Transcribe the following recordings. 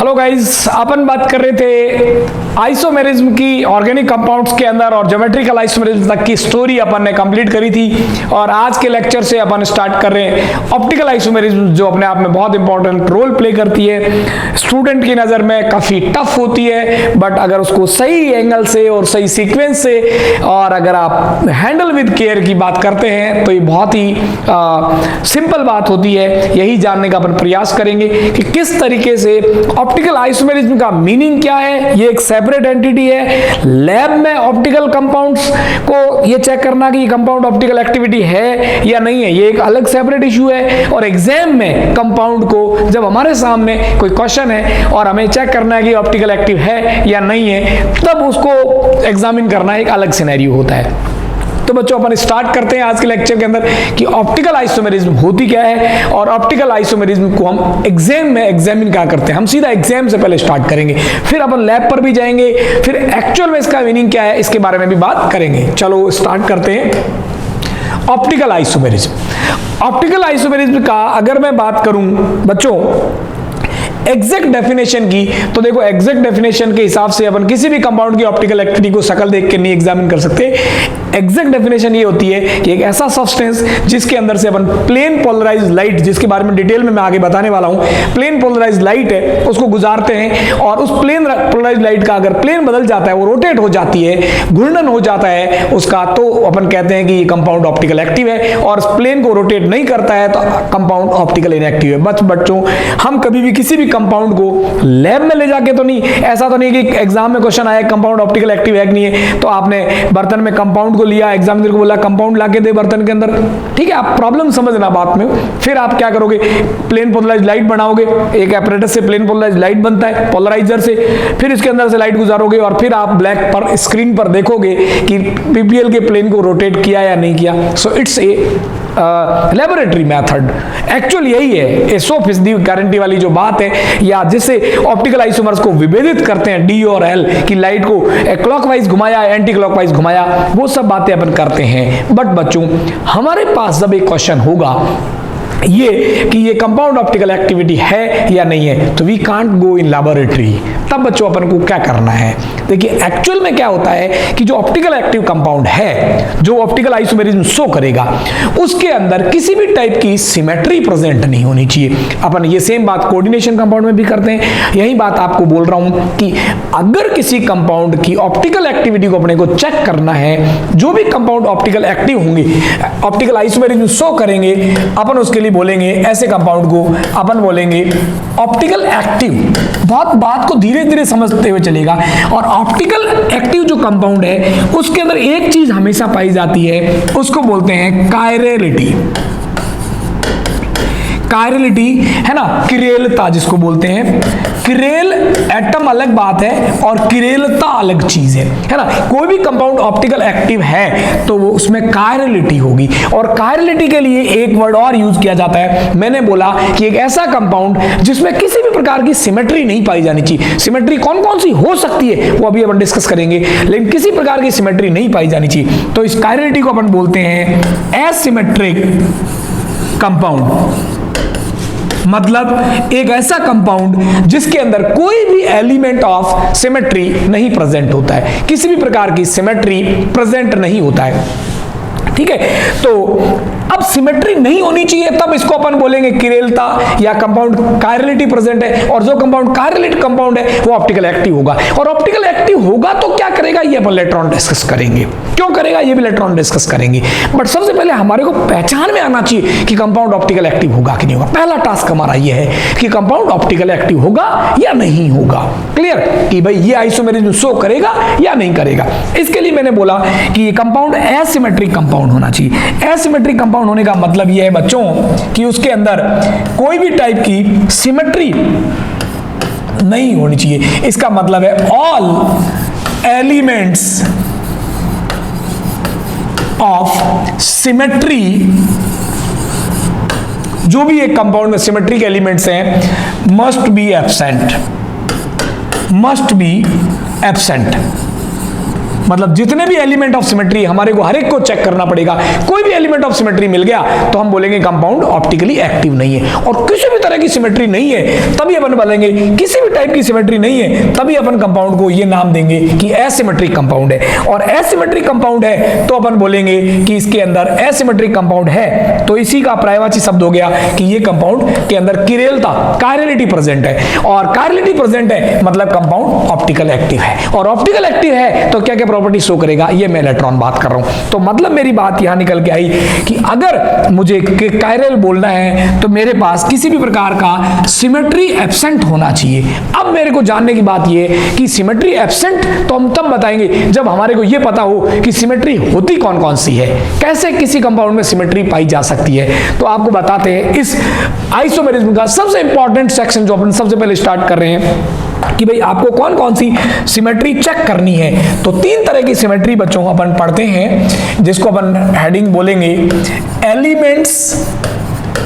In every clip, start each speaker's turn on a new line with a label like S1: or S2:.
S1: Hello guys, अपन बात कर रहे थे आइसोमेरिज्म की ऑर्गेनिक कंपाउंड्स के अंदर और ज्योमेट्रिकल आइसोमेरिज्म तक की स्टोरी अपन ने कंप्लीट करी थी। और आज के लेक्चर से अपन स्टार्ट कर रहे हैं ऑप्टिकल आइसोमेरिज्म, जो अपने आप में बहुत इंपॉर्टेंट रोल प्ले करती है। स्टूडेंट की नज़र में काफ़ी टफ होती है, बट अगर उसको सही एंगल से और सही सीक्वेंस से और अगर आप हैंडल विद केयर की बात करते हैं तो ये बहुत ही सिंपल बात होती है। यही जानने का अपन प्रयास करेंगे कि किस तरीके से ऑप्टिकल आइसोमेरिज्म का मीनिंग क्या है। ये एक सेपरेट एंटिटी है। लैब में ऑप्टिकल कंपाउंड्स को ये चेक करना कि कंपाउंड ऑप्टिकल एक्टिविटी है या नहीं है, ये एक अलग सेपरेट इशू है। और एग्जाम में कंपाउंड को जब हमारे सामने कोई क्वेश्चन है और हमें चेक करना है कि ऑप्टिकल एक्टिव है या नहीं है, तब उसको एग्जामिन करना एक अलग सिनेरियो होता है। तो बच्चों, अपन स्टार्ट करते हैं आज के लेक्चर के अंदर कि ऑप्टिकल आइसोमेरिज्म होती क्या है और ऑप्टिकल आइसोमेरिज्म को हम एग्जाम में एग्जामिन क्या करते हैं। हम सीधा एग्जाम से पहले स्टार्ट करेंगे, फिर अपन लैब पर भी जाएंगे, फिर एक्चुअल में इसका मीनिंग क्या है इसके बारे में भी बात करेंगे। चलो स्टार्ट करते हैं ऑप्टिकल आइसोमेरिज्म। ऑप्टिकल आइसोमेरिज्म का अगर मैं बात करूं बच्चों एग्जैक्ट डेफिनेशन की, तो देखो एग्जैक्ट डेफिनेशन के हिसाब से अपन किसी भी कंपाउंड की ऑप्टिकल एक्टिविटी को शक्ल देख के नहीं एग्जामिन कर सकते। एग्जैक्ट डेफिनेशन ये होती है कि एक ऐसा सब्सटेंस जिसके अंदर से अपन प्लेन पोलराइज्ड लाइट, जिसके बारे में डिटेल में मैं आगे बताने वाला हूं, प्लेन पोलराइज्ड लाइट है, उसको गुजारते हैं और उस प्लेन पोलराइज्ड लाइट का अगर प्लेन बदल जाता है, वो रोटेट हो जाती है, घूर्णन हो जाता है उसका, तो अपन कहते हैं कि ये कंपाउंड ऑप्टिकल एक्टिव है। और प्लेन को रोटेट नहीं करता है तो कंपाउंड ऑप्टिकल इनएक्टिव है। बच्चों, हम कभी भी किसी भी कंपाउंड को लैब में ले जाके तो नहीं, ऐसा तो नहीं कि एग्जाम में क्वेश्चन आया कंपाउंड ऑप्टिकल एक्टिव है कि नहीं है, तो आपने बर्तन में कंपाउंड को लिया, एग्जामिनर को बोला कंपाउंड लाके दे बर्तन के अंदर, ठीक है, आप प्रॉब्लम समझना बात में। फिर आप क्या करोगे, प्लेन पोलराइज्ड लाइट बनाओगे, एक एपरेटस से प्लेन पोलराइज्ड लाइट बनता है पोलराइजर से, फिर इसके अंदर से लाइट गुजारोगे और फिर आप ब्लैक पर स्क्रीन पर देखोगे कि पीपीएल के प्लेन को रोटेट किया या नहीं किया। So it's a laboratory method. Actual यही है, 100% गारंटी वाली जो बात है, या जिससे ऑप्टिकल आइसोमर्स को विभेदित करते हैं डी और एल, की लाइट को क्लॉकवाइज घुमाया एंटी क्लॉकवाइज घुमाया, वो सब बातें अपन करते हैं। बट बच्चों, हमारे पास जब एक क्वेश्चन होगा ये कि ये कंपाउंड ऑप्टिकल एक्टिविटी है या नहीं है, तो we can't go in laboratory. तब बच्चों अपन को क्या करना है, देखिए एक्चुअल में क्या होता है कि जो ऑप्टिकल एक्टिव कंपाउंड है, जो ऑप्टिकल आइसोमेरिज्म शो करेगा, उसके अंदर किसी भी टाइप की सिमेट्री प्रेजेंट नहीं होनी चाहिए। अपन ये सेम बात कोऑर्डिनेशन कंपाउंड में भी करते हैं। यही बात आपको बोल रहा हूं कि अगर किसी कंपाउंड की ऑप्टिकल एक्टिविटी को अपने को चेक करना है, जो भी कंपाउंड ऑप्टिकल एक्टिव होंगे, ऑप्टिकल आइसोमेरिज्म शो करेंगे, अपन उसके लिए बोलेंगे ऐसे कंपाउंड को अपन बोलेंगे ऑप्टिकल एक्टिव। बहुत बात को धीरे धीरे समझते हुए चलेगा। और ऑप्टिकल एक्टिव जो कंपाउंड है उसके अंदर एक चीज हमेशा पाई जाती है, उसको बोलते हैं कायरलिटी। कायरलिटी है ना, किरेलता जिसको बोलते हैं। किरेल एटम अलग बात है और किरेलता अलग चीज है ना। कोई भी कंपाउंड ऑप्टिकल एक्टिव है तो वो उसमें कायरलिटी होगी। और कायरलिटी के लिए एक वर्ड और यूज किया जाता है, मैंने बोला कि एक ऐसा कंपाउंड जिसमें किसी भी प्रकार की सिमेट्री नहीं पाई जानी चाहिए। सिमेट्री कौन कौन सी हो सकती है वो अभी अपन डिस्कस करेंगे, लेकिन किसी प्रकार की सिमेट्री नहीं पाई जानी चाहिए। तो इस कायरलिटी को अपन बोलते हैं एसिमेट्रिक कंपाउंड। मतलब एक ऐसा कंपाउंड जिसके अंदर कोई भी एलिमेंट ऑफ सिमेट्री नहीं प्रेजेंट होता है, किसी भी प्रकार की सिमेट्री प्रेजेंट नहीं होता है, ठीक है। तो अब सिमेट्री नहीं होनी चाहिए, तब इसको अपन बोलेंगे किरेलता या कंपाउंड कायरलिटी प्रेजेंट है। और जो कंपाउंड कायरलिट कंपाउंड है वो ऑप्टिकल एक्टिव होगा। और ऑप्टिकल एक्टिव होगा तो क्या करेगा ये अपन लेटर ऑन डिस्कस करेंगे, क्यों करेगा ये भी लेटर ऑन डिस्कस करेंगे। बट सबसे पहले हमारे को पहचान में आना चाहिए कि कंपाउंड ऑप्टिकल एक्टिव होगा कि नहीं होगा। पहला टास्क हमारा ये है कि कंपाउंड ऑप्टिकल एक्टिव होगा या नहीं होगा। क्लियर कि भाई ये आइसोमेरिज्म शो करेगा या नहीं करेगा। इसके लिए मैंने बोला कि ये कंपाउंड एसिमेट्रिक कंपाउंड होना चाहिए। एसिमेट्रिक कंपाउंड होने का मतलब यह है बच्चों कि उसके अंदर कोई भी टाइप की सिमेट्री नहीं होनी चाहिए। इसका मतलब है ऑल एलिमेंट्स ऑफ सिमेट्री, जो भी एक कंपाउंड में सिमेट्रिक एलिमेंट्स हैं, must be absent. Must be absent मतलब जितने भी एलिमेंट ऑफ सिमेट्री हमारे को हर एक को चेक करना पड़ेगा। कोई भी एलिमेंट ऑफ सिमेट्री मिल गया तो हम बोलेंगे कंपाउंड ऑप्टिकली एक्टिव नहीं है। और किसी भी तरह की सिमेट्री नहीं है तभी अपन बोलेंगे, किसी भी टाइप की सिमेट्री नहीं है तभी अपन कंपाउंड को ये नाम देंगे कि एसिमेट्रिक कंपाउंड है। और एसिमेट्रिक कंपाउंड है तो अपन बोलेंगे कि इसके अंदर एसिमेट्रिक कंपाउंड है, तो इसी का पर्यायवाची शब्द हो गया कि ये कंपाउंड के अंदर किरेलता, कायरलिटी प्रेजेंट है। और कायरलिटी प्रेजेंट है मतलब कंपाउंड ऑप्टिकल एक्टिव है। और ऑप्टिकल एक्टिव है तो क्या क्या प्रॉपर्टी शो करेगा, ये मैं इलेक्ट्रॉन बात कर रहा हूं। तो मतलब मेरी बात यहां निकल के आई कि अगर मुझे कायरल बोलना है तो मेरे पास किसी भी प्रकार का सिमेट्री एब्सेंट होना चाहिए। अब मेरे को जानने की बात ये कि सिमेट्री एब्सेंट तो हम तब बताएंगे जब हमारे को ये पता हो कि सिमेट्री होती कौन कौन सी है, कैसे किसी कंपाउंड में सिमेट्री पाई जा सकती है। तो आपको बताते हैं इस आइसोमेरिज्म का सबसे इंपॉर्टेंट सेक्शन जो अपन सबसे पहले स्टार्ट कर रहे हैं कि भाई आपको कौन कौन सी सिमेट्री चेक करनी है। तो 3 तरह की सिमेट्री बच्चों अपन पढ़ते हैं जिसको अपन हेडिंग बोलेंगे एलिमेंट्स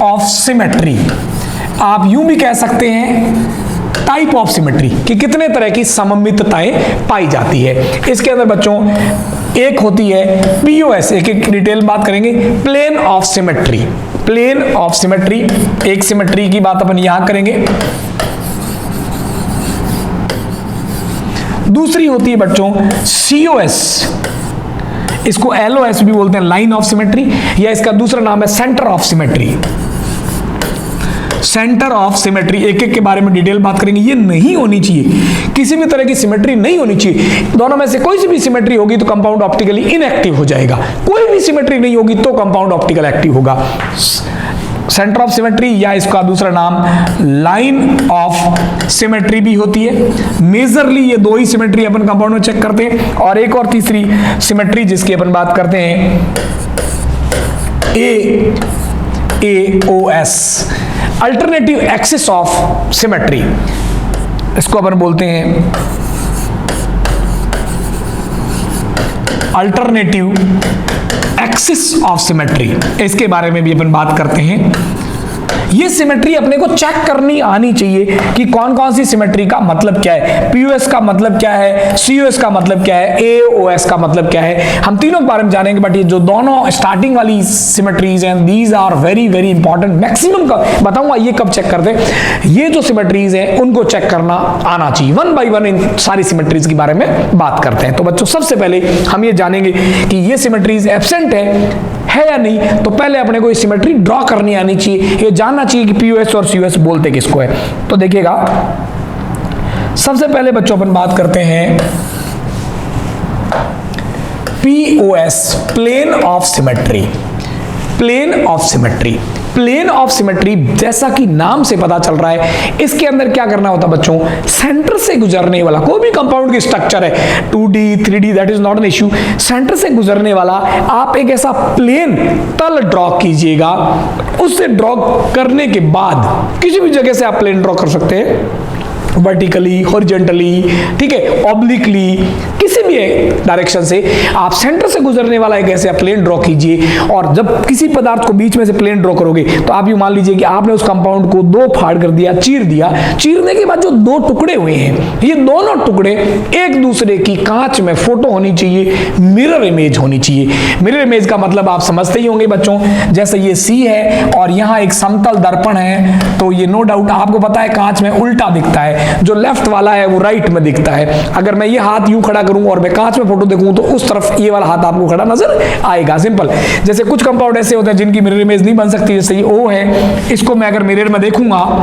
S1: ऑफ सिमेट्री। आप यूं भी कह सकते हैं टाइप ऑफ सिमेट्री कि कितने तरह की सममितताएं पाई जाती है। इसके अंदर बच्चों एक होती है पीओएस, एक एक डिटेल बात करेंगे, plane of symmetry. Plane of symmetry एक सिमेट्री की बात अपन यहां करेंगे। दूसरी होती है बच्चों सीओएस, इसको एलओएस भी बोलते हैं, लाइन ऑफ सिमेट्री, या इसका दूसरा नाम है centre of symmetry. Centre of symmetry एक एक के बारे में डिटेल बात करेंगे। ये नहीं होनी चाहिए, किसी भी तरह की सिमेट्री नहीं होनी चाहिए। दोनों में से कोई सी भी सिमेट्री होगी तो कंपाउंड ऑप्टिकली इनएक्टिव हो जाएगा, कोई भी सिमेट्री नहीं होगी तो कंपाउंड ऑप्टिकल एक्टिव होगा। सेंटर ऑफ सिमेट्री या इसका दूसरा नाम लाइन ऑफ सिमेट्री भी होती है। मेजरली ये 2 ही सिमेट्री अपन कंपाउंड में चेक करते हैं। और एक और तीसरी सिमेट्री जिसकी अपन बात करते हैं AOS, alternative axis of symmetry, इसको अपन बोलते हैं अल्टरनेटिव एक्सिस ऑफ सिमेट्री। इसके बारे में भी अपन बात करते हैं। ये सिमेट्री अपने को चेक करनी आनी चाहिए कि कौन कौन सी सिमेट्री का मतलब क्या है, पीओएस का मतलब क्या है, सीओएस का मतलब क्या है, एओएस का मतलब क्या है, हम तीनों के बारे में जानेंगे। बट ये जो दोनों स्टार्टिंग वाली सिमेट्रीज हैं these are very very important. Maximum का बताऊंगा ये कब चेक करते हैं, ये जो सिमेट्रीज हैं उनको चेक करना आना चाहिए। 1 बाय 1 इन सारी सिमेट्रीज के बारे में बात करते हैं। तो बच्चों सबसे पहले हम ये जानेंगे कि ये सिमेट्रीज एब्सेंट है या नहीं। तो पहले अपने को ये सिमेट्री ड्रॉ करनी आनी चाहिए, ये जानना चाहिए कि पीओएस और सीओएस बोलते किसको है। तो देखिएगा सबसे पहले बच्चों अपन बात करते हैं POS, plane of symmetry. Plane of symmetry, plane of symmetry जैसा कि नाम से पता चल रहा है, इसके अंदर क्या करना होता है बच्चों, सेंटर से गुजरने वाला कोई भी कंपाउंड की स्ट्रक्चर है 2D 3D that is not an issue, centre से गुजरने वाला आप एक ऐसा प्लेन तल ड्रॉ कीजिएगा। उससे ड्रॉ करने के बाद किसी भी जगह से आप प्लेन ड्रॉ कर सकते हैं, वर्टिकली, हॉरिजॉन्टली, ठीक है, ऑब्लिकली, किसी भी डायरेक्शन से आप सेंटर से गुजरने वाला एक ऐसे प्लेन ड्रॉ कीजिए। और जब किसी पदार्थ को बीच में से प्लेन ड्रॉ करोगे तो आप ये मान लीजिए कि आपने उस कंपाउंड को 2 फाड़ कर दिया, चीर दिया। चीरने के बाद जो 2 टुकड़े हुए हैं, ये दोनों टुकड़े एक दूसरे की कांच में फोटो होनी चाहिए, मिरर इमेज होनी चाहिए। मिरर इमेज का मतलब आप समझते ही होंगे बच्चों, जैसे ये सी है और यहाँ एक समतल दर्पण है, तो ये नो डाउट आपको पता है कांच में उल्टा दिखता है, जो लेफ्ट वाला है वो राइट में दिखता है। अगर मैं ये हाथ यूं खड़ा करूं और मैं कांच में फोटो देखूं तो उस तरफ ये वाला हाथ आपको खड़ा नजर आएगा, सिंपल। जैसे कुछ कंपाउंड ऐसे होते हैं जिनकी मिरर इमेज नहीं बन सकती, जैसे ये O है, इसको मैं अगर मिरर में देखूंगा,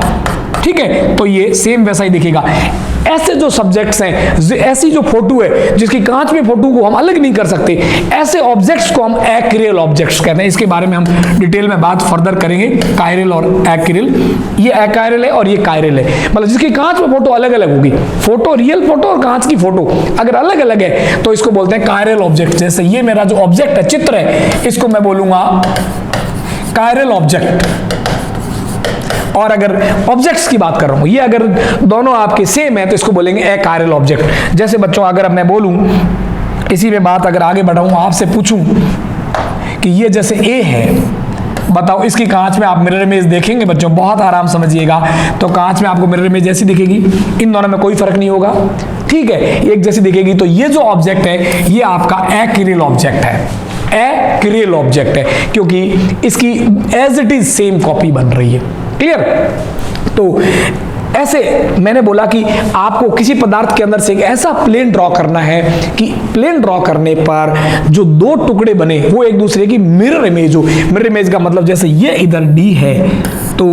S1: ठीक है, तो ये सेम वैसा ही दिखेगा। ऐसे जो सब्जेक्ट्स हैं, ऐसी जो फोटो है जिसकी कांच में फोटो को हम अलग नहीं कर सकते, ऐसे ऑब्जेक्ट्स को हम एक्रियल ऑब्जेक्ट्स कहते हैं। इसके बारे में हम डिटेल में बात फर्दर करेंगे, कायरल और एक्रियल। ये एक्रियल है और ये कायरल है, मतलब जिसकी कांच में फोटो अलग अलग होगी। फोटो, रियल फोटो और कांच की फोटो अगर अलग अलग है तो इसको बोलते हैं कायरल ऑब्जेक्ट। जैसे ये मेरा जो ऑब्जेक्ट है, चित्र है, इसको मैं बोलूंगा कायरल ऑब्जेक्ट। और अगर ऑब्जेक्ट्स की बात कर रहा हूं, ये अगर दोनों आपके सेम है तो इसको बोलेंगे अकायरल ऑब्जेक्ट। जैसे बच्चों अगर अब मैं बोलूं, इसी में बात अगर आगे बढ़ाऊं, आपसे पूछूं कि ये जैसे A है, बताओ इसकी कांच में आप मिरर इमेज देखेंगे बच्चों, बहुत आराम समझिएगा, तो कांच में आपको मिरर इमेज जैसी दिखेगी, इन दोनों में कोई फर्क नहीं होगा, ठीक है, एक जैसी दिखेगी। तो ये जो ऑब्जेक्ट है ये आपका एक्रियल ऑब्जेक्ट है, एक्रियल ऑब्जेक्ट है, क्योंकि इसकी as it is same copy बन रही है। क्लियर? तो ऐसे मैंने बोला कि आपको किसी पदार्थ के अंदर से एक ऐसा प्लेन ड्रॉ करना है कि प्लेन ड्रॉ करने पर जो दो टुकड़े बने वो एक दूसरे की मिरर इमेज हो। मिरर इमेज का मतलब जैसे ये इधर डी है तो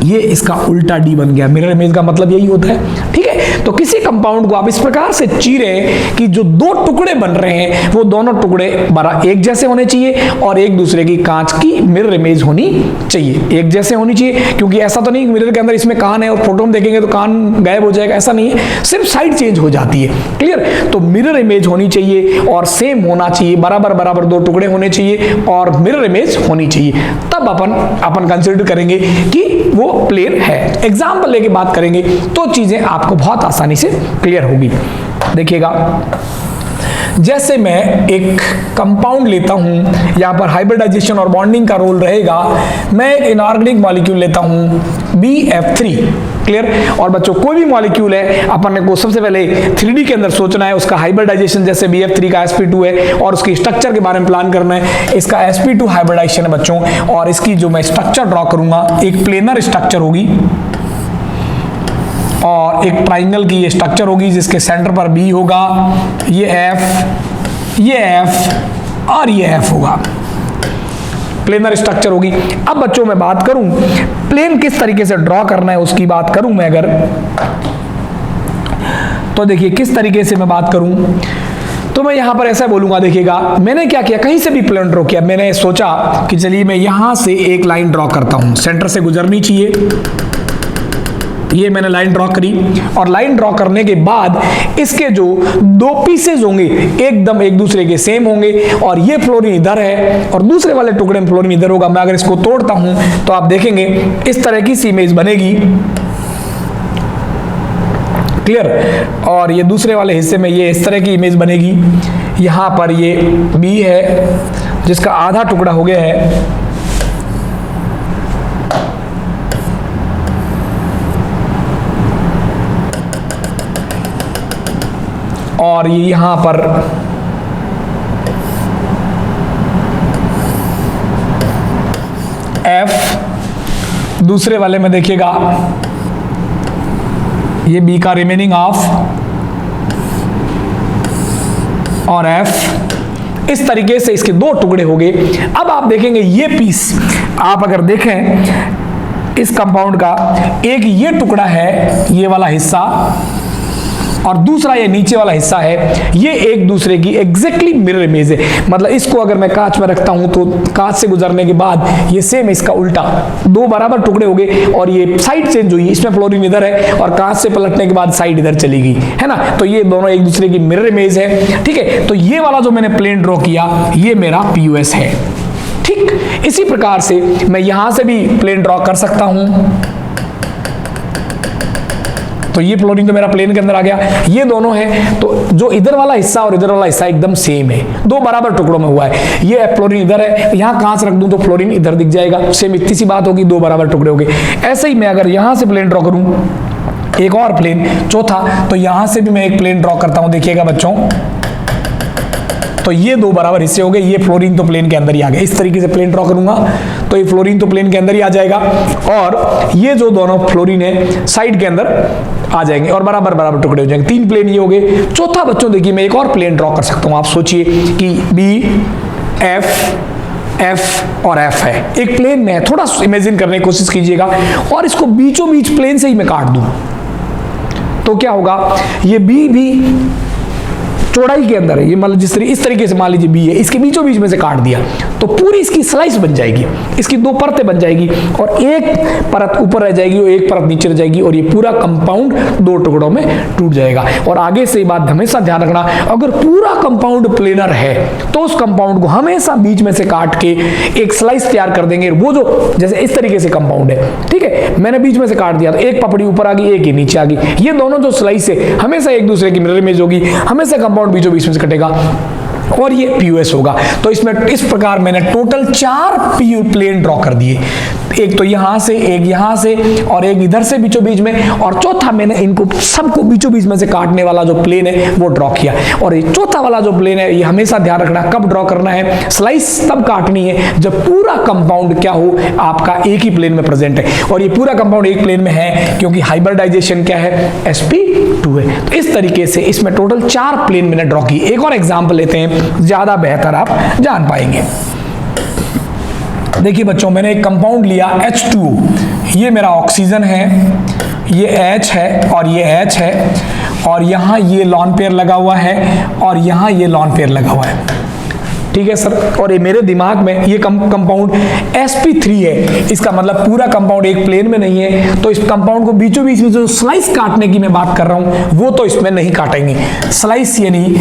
S1: ये इसका उल्टा डी बन गया। मिरर इमेज का मतलब यही होता है। ठीक है, तो किसी कंपाउंड को आप इस प्रकार से चीरें कि जो दो टुकड़े बन रहे हैं वो दोनों टुकड़े बड़ा एक जैसे होने चाहिए और एक दूसरे की कांच की मिरर इमेज होनी चाहिए, एक जैसे होनी चाहिए। क्योंकि ऐसा तो नहीं मिरर के अंदर इसमें कान है और फोटो में देखेंगे तो कान गायब हो जाएगा, ऐसा नहीं है, सिर्फ साइड चेंज हो जाती है। क्लियर? तो मिरर इमेज होनी चाहिए और सेम होना चाहिए, बराबर बराबर दो टुकड़े होने चाहिए और मिरर इमेज होनी चाहिए, तब अपन कंसीडर करेंगे कि वो प्लेन है। एग्जाम्पल लेके बात करेंगे तो चीजें आपको बहुत आसानी से क्लियर होगी। देखिएगा, जैसे मैं एक कंपाउंड लेता हूं, यहां पर हाइब्रिडाइजेशन और बॉन्डिंग का रोल रहेगा। मैं एक इनऑर्गेनिक मॉलिक्यूल लेता हूं BF3। क्लियर? और बच्चों कोई भी मॉलिक्यूल है अपन को सबसे पहले 3D के अंदर सोचना है, उसका हाइब्रिडाइजेशन जैसे BF3 का sp2 है और उसकी स्ट्रक्चर के बारे में प्लान करना है। इसका sp2 हाइब्रिडाइजेशन है बच्चों, और इसकी जो मैं स्ट्रक्चर ड्रॉ करूंगा एक प्लेनर स्ट्रक्चर होगी और एक ट्राइंगल की ये स्ट्रक्चर होगी जिसके सेंटर पर B होगा, ये F और ये F होगा। प्लेनर स्ट्रक्चर होगी। अब बच्चों मैं बात करूं प्लेन किस तरीके से ड्रॉ करना है उसकी बात करूं मैं अगर, तो देखिए किस तरीके से मैं बात करूं तो मैं यहां पर ऐसा बोलूंगा। देखिएगा, मैंने क्या किया, कहीं से भी प्लेन ड्रॉ किया। मैंने सोचा कि चलिए मैं यहां से एक लाइन ड्रॉ करता हूं, सेंटर से गुजरनी चाहिए। ये मैंने लाइन ड्रॉ करी और लाइन ड्रॉ करने के बाद इसके जो दो पीसेज होंगे एकदम एक दूसरे के सेम होंगे और ये फ्लोरीन इधर है और दूसरे वाले टुकड़े में फ्लोरीन इधर होगा। मैं अगर इसको तोड़ता हूं तो आप देखेंगे इस तरह की सी इमेज बनेगी। क्लियर? और ये दूसरे वाले हिस्से में ये इस तरह की इमेज बनेगी। यहां पर ये B है जिसका आधा टुकड़ा हो गया है, और ये यहां पर F, दूसरे वाले में देखिएगा ये B का रिमेनिंग हाफ और F। इस तरीके से इसके दो टुकड़े हो गए। अब आप देखेंगे ये पीस, आप अगर देखें इस कंपाउंड का, एक ये टुकड़ा है ये वाला हिस्सा और दूसरा ये नीचे वाला हिस्सा है, ये एक दूसरे की एग्जैक्टली मिरर इमेज है। मतलब इसको अगर मैं कांच में रखता हूं तो कांच से गुजरने के बाद ये सेम इसका उल्टा दो बराबर टुकड़े हो गए और ये साइड चेंज हुई, इसमें फ्लोरीन इधर है और कांच से पलटने के बाद साइड इधर चली गई, है ना। तो ये दोनों एक दूसरे की मिरर इमेज है। ठीक है, तो ये वाला जो मैंने प्लेन ड्रॉ किया ये मेरा PUS है। ठीक, इसी प्रकार से मैं यहां से भी प्लेन ड्रॉ कर सकता हूं। तो ये फ्लोरीन तो मेरा प्लेन के अंदर आ गया। ये दोनों हैं तो जो इधर वाला हिस्सा और इधर वाला हिस्सा एकदम सेम है, दो बराबर टुकड़ों में हुआ है। ये फ्लोरीन इधर है, यहां कांच रख दूं तो फ्लोरीन इधर दिख जाएगा, सेम इतनी सी बात होगी, दो बराबर टुकड़े हो गए। ऐसे ही मैं अगर यहां से प्लेन ड्रॉ करूं एक और प्लेन चौथा, तो यहां से भी मैं एक प्लेन ड्रॉ करता हूं। देखिएगा बच्चों, तो ये दो बराबर हिस्से हो गए, ये फ्लोरीन तो प्लेन के अंदर ही आ गया। इस तरीके से प्लेन ड्रॉ करूंगा तो ये फ्लोरीन तो प्लेन के अंदर ही आ जाएगा और ये जो दोनों फ्लोरीन है साइड के अंदर आ जाएंगे और बराबर बराबर टुकड़े हो जाएंगे। तीन प्लेन ये हो गए। चौथा बच्चों देखिए मैं एक और प्लेन ड्रॉ कर सकता हूं। आप सोचिए कि B, F और F है, एक प्लेन में है। थोड़ा इमेजिन करने की कोशिश कीजिएगा और इसको बीचों बीच प्लेन से ही मैं काट दूं तो क्या होगा, ये B भी चौड़ाई के अंदर है, ये मतलब इस तरीके से मान लीजिए B है, इसके बीचों बीच में से काट दिया तो पूरी इसकी स्लाइस बन जाएगी, इसकी दो परतें बन जाएगी और एक परत ऊपर रह जाएगी और एक परत नीचे रह जाएगी और ये पूरा कंपाउंड दो टुकड़ों में टूट जाएगा। और आगे से ये बात हमेशा ध्यान रखना, अगर पूरा कंपाउंड प्लेनर है तो उस कंपाउंड को हमेशा बीच में से काट के एक स्लाइस तैयार कर देंगे। वो जो जैसे इस तरीके से कंपाउंड है, ठीक है, मैंने बीच में से काट दिया तो एक पपड़ी ऊपर आ गई, एक ही नीचे आ गई। ये दोनों जो स्लाइस है हमेशा एक दूसरे की मिरर इमेज होगी, हमेशा कंपाउंड बीचों बीच में से कटेगा। और ये पीयूएस होगा। तो इसमें इस प्रकार मैंने टोटल 4 प्लेन ड्रॉ कर दिए, एक तो यहां से, एक यहां से और एक इधर से बीचों बीच में, और चौथा मैंने इनको सबको बीचों बीच में से काटने वाला जो प्लेन है वो ड्रॉ किया। और ये चौथा वाला जो प्लेन है ये हमेशा ध्यान रखना कब ड्रॉ करना है, स्लाइस तब काटनी है जब पूरा कंपाउंड क्या हो, आपका एक ही प्लेन में प्रेजेंट है। और ये पूरा कंपाउंड एक प्लेन में है क्योंकि हाइब्रिडाइजेशन क्या है, sp2 है। तो इस तरीके से इसमें टोटल 4 प्लेन मैंने ड्रॉ की। एक और एग्जांपल लेते हैं, ज्यादा बेहतर आप जान पाएंगे। देखिए बच्चों, मैंने एक कंपाउंड लिया H2O, ये मेरा ऑक्सीजन है, ये H है और ये H है, और यहां ये लॉन पेयर लगा हुआ है और यहां ये लॉन पेयर लगा हुआ है, ठीक है सर। और ये मेरे दिमाग में ये कंपाउंड sp3 है, इसका मतलब पूरा कंपाउंड एक प्लेन में नहीं है, तो इस कंपाउंड को बीचों बीच में जो स्लाइस काटने की मैं बात कर रहा हूं वो तो इसमें नहीं काटेंगे। स्लाइस यानी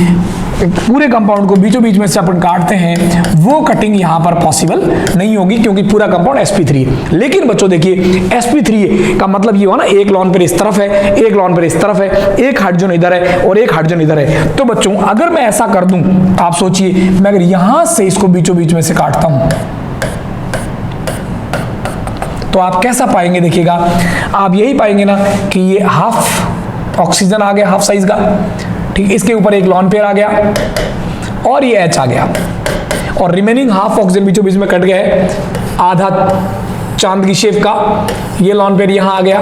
S1: पूरे कंपाउंड को बीचों बीच में से अपन काटते हैं, वो कटिंग यहां पर पॉसिबल नहीं होगी क्योंकि पूरा कंपाउंड sp3 है। लेकिन बच्चों देखिए, sp3 का मतलब ये हुआ ना, एक लॉन पेयर इस तरफ है, एक लॉन पेयर इस तरफ है, एक हाइड्रोजन इधर है और एक हाइड्रोजन इधर है। तो बच्चों अगर मैं ऐसा कर दूं, आप सोचिए, मैं अगर यहां से इसको बीचों बीच में से काटता हूं तो आप कैसा पाएंगे, देखिएगा आप यही पाएंगे ना कि ये हाफ ऑक्सीजन आ गया, हाफ साइज का, ठीक। इसके ऊपर एक लॉन पेयर आ गया और ये H आ गया, और रिमेनिंग हाफ ऑक्सीजन बीचों बीच में कट गया है, आधा चांद की शेप का, ये लॉन पेयर यहां आ गया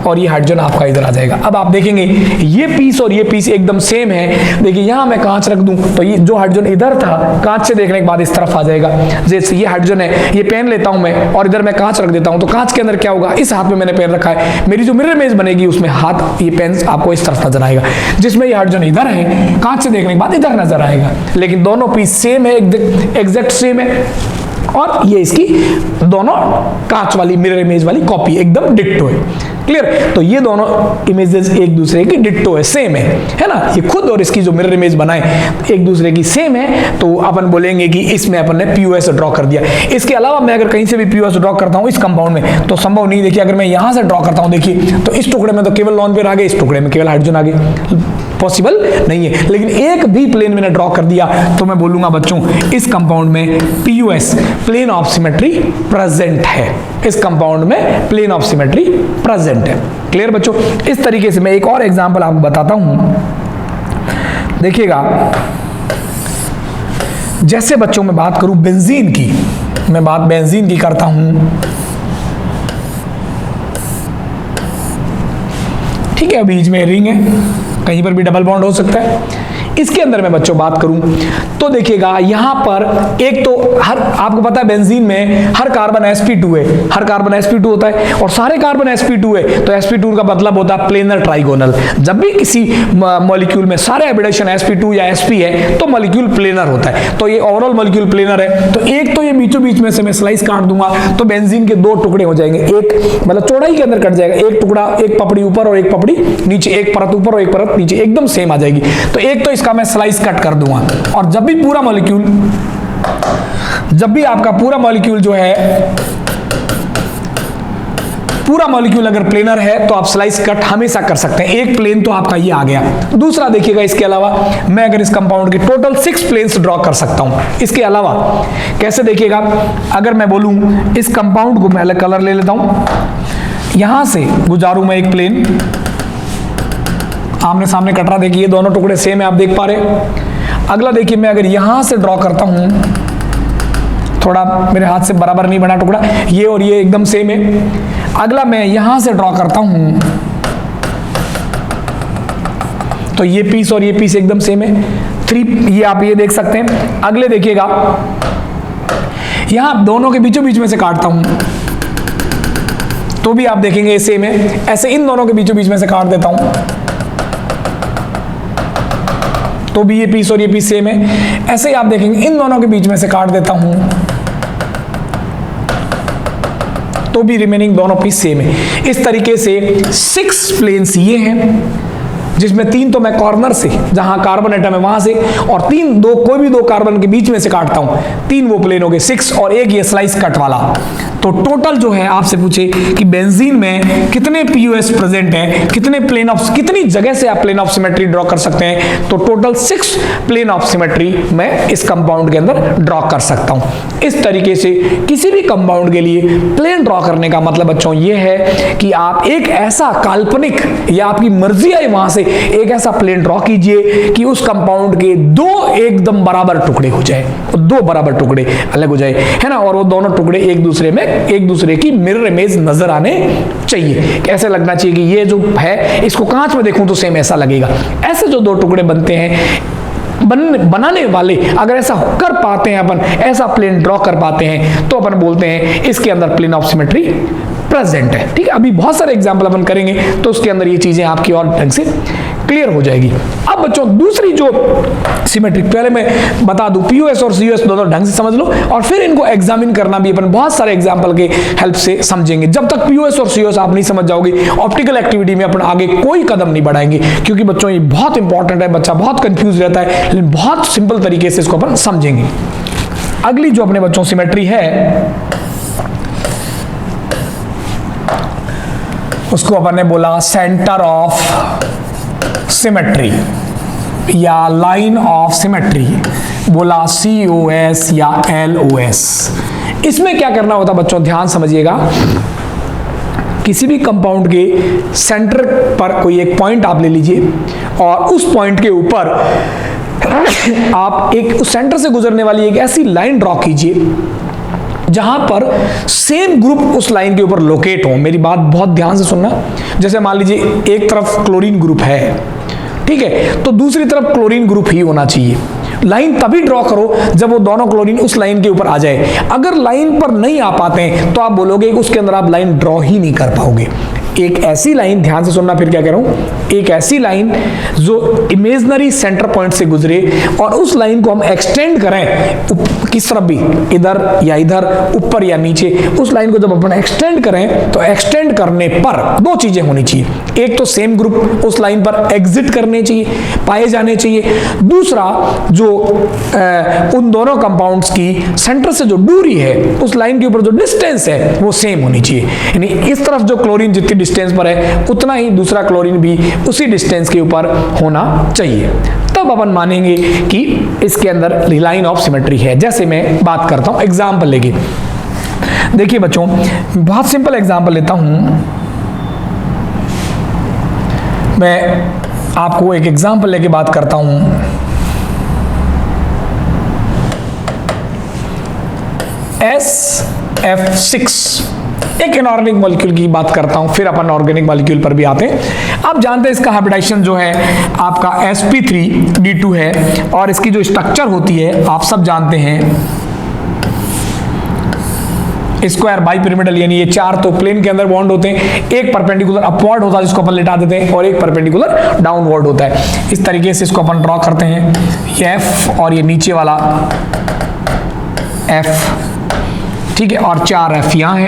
S1: और ये हाइड्रोजन आपका इधर आ जाएगा। अब आप देखेंगे ये पीस और ये पीस एकदम सेम है। देखिए यहां मैं कांच रख दूं तो ये जो हाइड्रोजन इधर था, कांच से देखने के बाद इस तरफ आ जाएगा। जैसे ये हाइड्रोजन है, ये पेन लेता हूं मैं और इधर मैं कांच रख देता हूं, तो कांच के अंदर क्या होगा, इस हाथ में मैंने पेन रखा है, मेरी जो मिरर इमेज बनेगी उसमें हाथ, ये पेन आपको इस तरफ नजर आएगा, जिसमें ये हाइड्रोजन इधर है, कांच से देखने के बाद इधर नजर आएगा। लेकिन दोनों पीस सेम है, एग्जैक्ट सेम है, और ये इसकी दोनों कांच वाली मिरर इमेज वाली कॉपी एकदम डिट्टो है। क्लियर? तो ये दोनों इमेजेस एक दूसरे की डिट्टो है, सेम है ना। ये खुद और इसकी जो मिरर इमेज बनाए एक दूसरे की सेम है, तो अपन बोलेंगे कि इसमें अपन ने पीओएस ड्रॉ कर दिया। इसके अलावा मैं अगर कहीं से भी पीओएस ड्रॉ करता हूं इस कंपाउंड में तो संभव नहीं। देखिए अगर मैं यहां से ड्रॉ करता हूं, देखिए तो इस टुकड़े में तो केवल लॉन पेयर आ गए, इस टुकड़े में केवल हाइड्रोजन आ गए, पॉसिबल नहीं है। लेकिन एक भी प्लेन मैंने ड्रॉ कर दिया तो मैं बोलूंगा बच्चों इस कंपाउंड में POS, plane of symmetry present है। इस कंपाउंड में प्लेन ऑफ सिमेट्री प्रेजेंट है। क्लियर बच्चों? इस तरीके से मैं एक और एग्जांपल आपको बताता हूं, देखिएगा। जैसे बच्चों मैं बात करूं बेंजीन की, मैं बात बेंजीन की करता हूं, ठीक है, बीच में रिंग है, कहीं पर भी डबल बॉन्ड हो सकता है। इसके अंदर मैं बच्चों बात करूं तो देखिएगा यहां पर एक तो हर, आपको पता है बेंजीन में हर कार्बन sp2 है, हर कार्बन sp2 होता है और सारे कार्बन sp2 है, तो sp2 का मतलब होता है प्लेनर ट्राइगोनल। जब भी किसी मॉलिक्यूल में सारे हाइब्रिडाइजेशन sp2 या sp है तो मॉलिक्यूल प्लेनर होता है। तो ये ओवरऑल मॉलिक्यूल प्लेनर है। तो एक तो ये बीचों बीच में से मैं स्लाइस काट दूंगा तो बेंजीन के दो टुकड़े हो जाएंगे, एक मतलब चौड़ाई के अंदर कट जाएगा, एक टुकड़ा, एक पपड़ी ऊपर और एक पपड़ी नीचे, एक परत ऊपर और एक परत नीचे, एकदम सेम आ जाएगी। तो एक तो इसका मैं स्लाइस कट कर दूंगा, और जब भी पूरा मॉलिक्यूल, जब भी आपका पूरा मॉलिक्यूल जो है, पूरा मॉलिक्यूल अगर प्लेनर है तो आप स्लाइस कट हमेशा कर सकते हैं। एक प्लेन तो आपका ये आ गया। दूसरा देखिएगा, इसके अलावा मैं अगर इस कंपाउंड के टोटल 6 प्लेन्स ड्रॉ कर सकता हूं। इसके अलावा कैसे, देखिएगा अगर मैं बोलूं इस कंपाउंड को मैं अलग कलर ले लेता हूं, यहां से गुजारूं मैं एक प्लेन, आमने सामने कट रहा, देखिए ये दोनों टुकड़े सेम है, आप देख पा रहे। अगला देखिए मैं अगर यहां से ड्रॉ करता हूं, थोड़ा मेरे हाथ से बराबर नहीं बना टुकड़ा, ये और ये एकदम सेम है। अगला मैं यहां से ड्रॉ करता हूं तो ये पीस और ये पीस एकदम सेम है, 3, ये आप ये देख सकते हैं। अगले देखिएगा यहां दोनों के बीचों बीच में से काटता हूं तो भी आप देखेंगे ये सेम है। ऐसे इन दोनों के बीचों बीच में से काट देता हूं तो भी ये पीस और ये पीस सेम है। ऐसे ही आप देखेंगे इन दोनों के बीच में से काट देता हूं तो भी रिमेनिंग दोनों पीस सेम है। इस तरीके से 6 प्लेन्स ये हैं, जिसमें 3 तो मैं कॉर्नर से, जहां कार्बन एटम है वहां से, और 3 कोई भी 2 कार्बन के बीच में से काटता हूं, 3 वो प्लेन हो गए 6, और एक ये स्लाइस कट वाला। तो टोटल जो है आपसे पूछे कि बेंजीन में कितने पीयूएस प्रेजेंट हैं, कितने प्लेन ऑफ, कितनी जगह से आप प्लेन ऑफ सिमेट्री ड्रॉ कर सकते हैं, तो टोटल 6 प्लेन ऑफ सिमेट्री मैं इस कंपाउंड के अंदर ड्रॉ कर सकता हूं। इस तरीके से किसी भी कंपाउंड के लिए प्लेन ड्रॉ करने का मतलब बच्चों ये है कि आप एक ऐसा काल्पनिक, या आपकी मर्जी आई वहां से एक ऐसा प्लेन ड्रॉ कीजिए कि उस कंपाउंड के 2 एकदम बराबर टुकड़े हो जाए, 2 बराबर टुकड़े अलग हो जाए, है ना, और वो दोनों टुकड़े एक दूसरे की मिरर इमेज नजर आने चाहिए। कैसे लगना चाहिए कि ये जो है इसको कांच में देखूं तो सेम ऐसा लगेगा। ऐसे जो 2 टुकड़े बनते हैं, बनाने वाले अगर ऐसा कर पाते हैं, अपन ऐसा प्लेन ड्रॉ कर पाते हैं, तो अपन बोलते हैं इसके अंदर प्लेन ऑफ सिमेट्री प्रेजेंट है। ठीक है, अभी बहुत सारे एग्जाम्पल अपन करेंगे तो उसके अंदर ये चीजें आपकी और ढंग से क्लियर हो जाएगी। अब बच्चों दूसरी जो सिमेट्रिक, पहले मैं बता दूं पीयूएस और सीयूएस दोनों ढंग से समझ लो, और फिर इनको एग्जामिन करना भी अपन बहुत सारे एग्जाम्पल के हेल्प से समझेंगे। जब तक पीयूएस और सीयूएस आप नहीं समझ जाओगे, ऑप्टिकल एक्टिविटी में अपन आगे कोई कदम नहीं बढ़ाएंगे, क्योंकि बच्चों ये बहुत इंपॉर्टेंट है, बच्चा बहुत कंफ्यूज रहता है, लेकिन बहुत सिंपल तरीके से इसको अपन समझेंगे। अगली जो अपने बच्चों सिमेट्री है उसको अपन ने बोला सेंटर ऑफ सिमेट्री या लाइन ऑफ सिमेट्री, बोला COS या LOS। इसमें क्या करना होता बच्चों, ध्यान समझिएगा। किसी भी कंपाउंड के सेंटर पर कोई एक पॉइंट आप ले लीजिए, और उस पॉइंट के ऊपर आप एक उस सेंटर से गुजरने वाली एक ऐसी लाइन ड्रॉ कीजिए जहां पर सेम ग्रुप उस लाइन के ऊपर लोकेट हो। मेरी बात बहुत ध्यान से सुनना। जैसे मान लीजिए एक तरफ क्लोरीन ग्रुप है, ठीक है, तो दूसरी तरफ क्लोरीन ग्रुप ही होना चाहिए। लाइन तभी ड्रॉ करो जब वो दोनों क्लोरीन उस लाइन के ऊपर आ जाए। अगर लाइन पर नहीं आ पाते हैं तो आप बोलोगे कि उसके अंदर आप लाइन ड्रॉ ही नहीं कर पाओगे। एक ऐसी लाइन, ध्यान से सुनना फिर क्या कह रहा हूं, एक ऐसी लाइन जो इमेजिनरी सेंटर पॉइंट से गुजरे और उस लाइन को हम एक्सटेंड करें किस तरफ भी, इधर या इधर, ऊपर या नीचे, उस लाइन को जब अपन एक्सटेंड करें तो एक्सटेंड करने पर 2 चीजें होनी चाहिए। एक तो सेम ग्रुप उस लाइन पर एग्जिट करने चाहिए, पाए जाने चाहिए। दूसरा, जो उन दोनों कंपाउंड्स की सेंटर से जो दूरी है, उस लाइन के ऊपर जो डिस्टेंस है वो सेम होनी चाहिए। यानी इस तरफ जो क्लोरीन जितनी डिस्टेंस पर है उतना ही दूसरा क्लोरीन भी उसी डिस्टेंस के ऊपर होना चाहिए, तब अपन मानेंगे कि इसके अंदर लाइन ऑफ सिमेट्री है। जैसे मैं बात करता हूं एग्जांपल लेके, देखिए बच्चों बहुत सिंपल एग्जांपल लेता हूं मैं, आपको एक एग्जांपल लेके बात करता हूं। SF6 एक इनऑर्गेनिक मॉलिक्यूल की बात करता हूं, फिर अपन ऑर्गेनिक मॉलिक्यूल पर भी आते हैं। आप जानते हैं इसका हाइब्रिडाइजेशन जो है आपका sp3d2 है, और इसकी जो स्ट्रक्चर होती है आप सब जानते हैं, स्क्वायर बाइपिरामिडल, यानी ये 4 तो प्लेन के अंदर बॉन्ड होते हैं, एक परपेंडिकुलर अपवर्ड होता है जिसको अपन लिटा देते हैं, और एक परपेंडिकुलर डाउनवर्ड होता है। इस तरीके से इसको अपन ड्रॉ करते हैं, ये F और ये नीचे वाला F, ठीक है, और 4 F यहां है।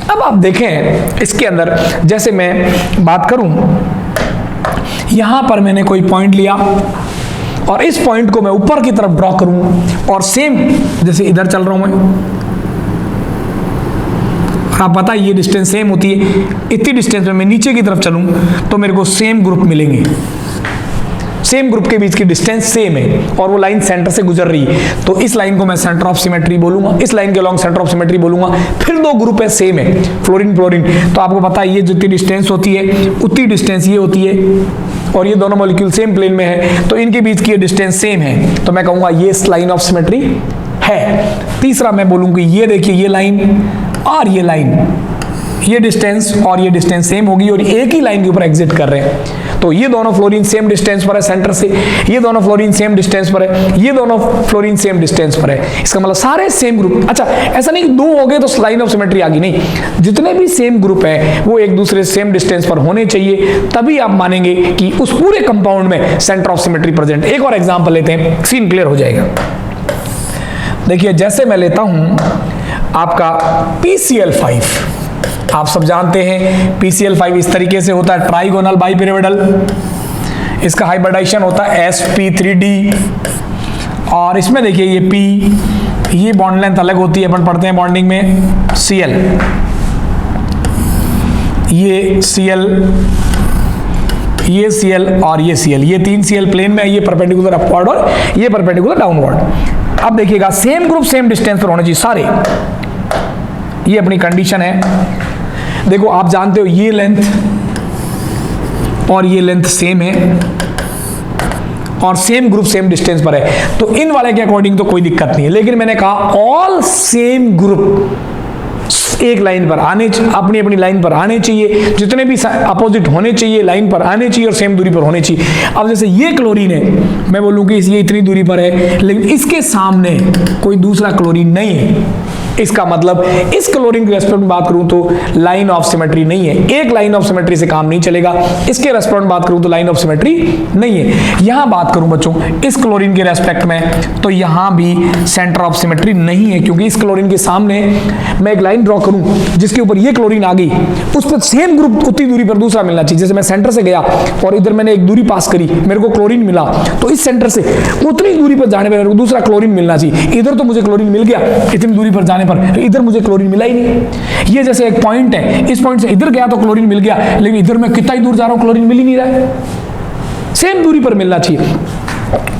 S1: अब आप देखें इसके अंदर, जैसे मैं बात करूं, यहां पर मैंने कोई पॉइंट लिया और इस पॉइंट को मैं ऊपर की तरफ ड्रॉ करूं, और सेम जैसे इधर चल रहा हूं मैं, आप पता है ये डिस्टेंस सेम होती है, इतनी डिस्टेंस में मैं नीचे की तरफ चलूं तो मेरे को सेम ग्रुप मिलेंगे, सेम ग्रुप के बीच की डिस्टेंस सेम है और वो लाइन सेंटर से गुजर रही है, तो इस लाइन को मैं सेंटर ऑफ सिमेट्री बोलूंगा, इस लाइन के अलॉन्ग सेंटर ऑफ सिमेट्री बोलूंगा। फिर 2 ग्रुप है सेम है, फ्लोरीन फ्लोरीन, तो आपको पता है ये जितनी डिस्टेंस होती है उतनी डिस्टेंस ये होती है, और ये दोनों मॉलिक्यूल सेम प्लेन में है तो इनके बीच की डिस्टेंस सेम है, तो मैं कहूंगा ये लाइन ऑफ सिमेट्री है। तीसरा मैं बोलूंगी ये देखिए ये लाइन और ये लाइन, ये डिस्टेंस और ये डिस्टेंस सेम होगी और एक ही लाइन के ऊपर एग्जिट कर रहे हैं, तो ये दोनों फ्लोरीन सेम डिस्टेंस पर है सेंटर से, ये दोनों फ्लोरीन सेम डिस्टेंस पर है, ये दोनों फ्लोरीन सेम डिस्टेंस पर है। इसका मतलब सारे सेम ग्रुप। अच्छा, ऐसा नहीं कि 2 हो गए तो लाइन ऑफ सिमेट्री आ गई, नहीं, जितने भी सेम ग्रुप है वो एक दूसरे सेम डिस्टेंस पर होने चाहिए, तभी आप मानेंगे कि उस पूरे कंपाउंड में सेंटर ऑफ सिमेट्री प्रेजेंट। एक और एग्जाम्पल लेते हैं, सीन क्लियर हो जाएगा। देखिए जैसे मैं लेता हूं आपका PCl5, आप सब जानते हैं PCl5 इस तरीके से होता है, ट्राइगोनल बाइपिरामिडल। इसका हाइब्रिडाइजेशन होता है sp3d, और इसमें देखिए ये P, ये बॉन्ड लेंथ अलग होती है, अपन पढ़ते हैं बॉन्डिंग में Cl, ये Cl, ये Cl और ये Cl, ये 3 Cl प्लेन में है, ये परपेंडिकुलर अपवर्ड और ये परपेंडिकुलर डाउनवर्ड। अब देखिएगा सेम ग्रुप सेम डिस्टेंस पर होने चाहिए सारे, ये अपनी कंडीशन है। देखो आप जानते हो ये लेंथ और ये लेंथ सेम है और सेम ग्रुप सेम डिस्टेंस पर है, तो इन वाले के अकॉर्डिंग तो कोई दिक्कत नहीं है। लेकिन मैंने कहा ऑल सेम ग्रुप एक लाइन पर आने, अपनी अपनी लाइन पर आने चाहिए, जितने भी अपोजिट होने चाहिए लाइन पर आने चाहिए और सेम दूरी पर होने चाहिए। अब जैसे ये क्लोरीन है, मैं बोलूं कि ये इतनी दूरी पर है, लेकिन इसके सामने कोई दूसरा क्लोरीन नहीं है, इसका मतलब इस क्लोरीन के रेस्पेक्ट में बात करूं तो लाइन ऑफ सिमेट्री नहीं है, एक लाइन ऑफ सिमेट्री से काम नहीं चलेगा। इसके रेस्पेक्ट में बात करूं तो लाइन ऑफ सिमेट्री नहीं है। यहां बात करूं बच्चों इस क्लोरीन के रेस्पेक्ट में, तो यहां भी सेंटर ऑफ सिमेट्री नहीं है, क्योंकि इस क्लोरीन के सामने मैं एक लाइन ड्रॉ करूं जिसके ऊपर ये क्लोरीन आ गई, उस पर सेम ग्रुप उतनी दूरी पर दूसरा मिलना चाहिए। जैसे मैं सेंटर से गया और इधर मैंने एक दूरी पास करी, मेरे को क्लोरीन मिला, तो इस सेंटर से उतनी दूरी पर जाने पर मेरे को दूसरा क्लोरीन मिलना चाहिए। इधर तो मुझे क्लोरीन मिल गया, इतनी दूरी पर जाने पर तो इधर मुझे क्लोरीन मिला ही नहीं। ये जैसे एक पॉइंट है, इस पॉइंट से इधर गया तो क्लोरीन मिल गया, लेकिन इधर मैं कितना ही दूर जा रहा हूं क्लोरीन मिल ही नहीं रहा है, सेम दूरी पर मिलना चाहिए।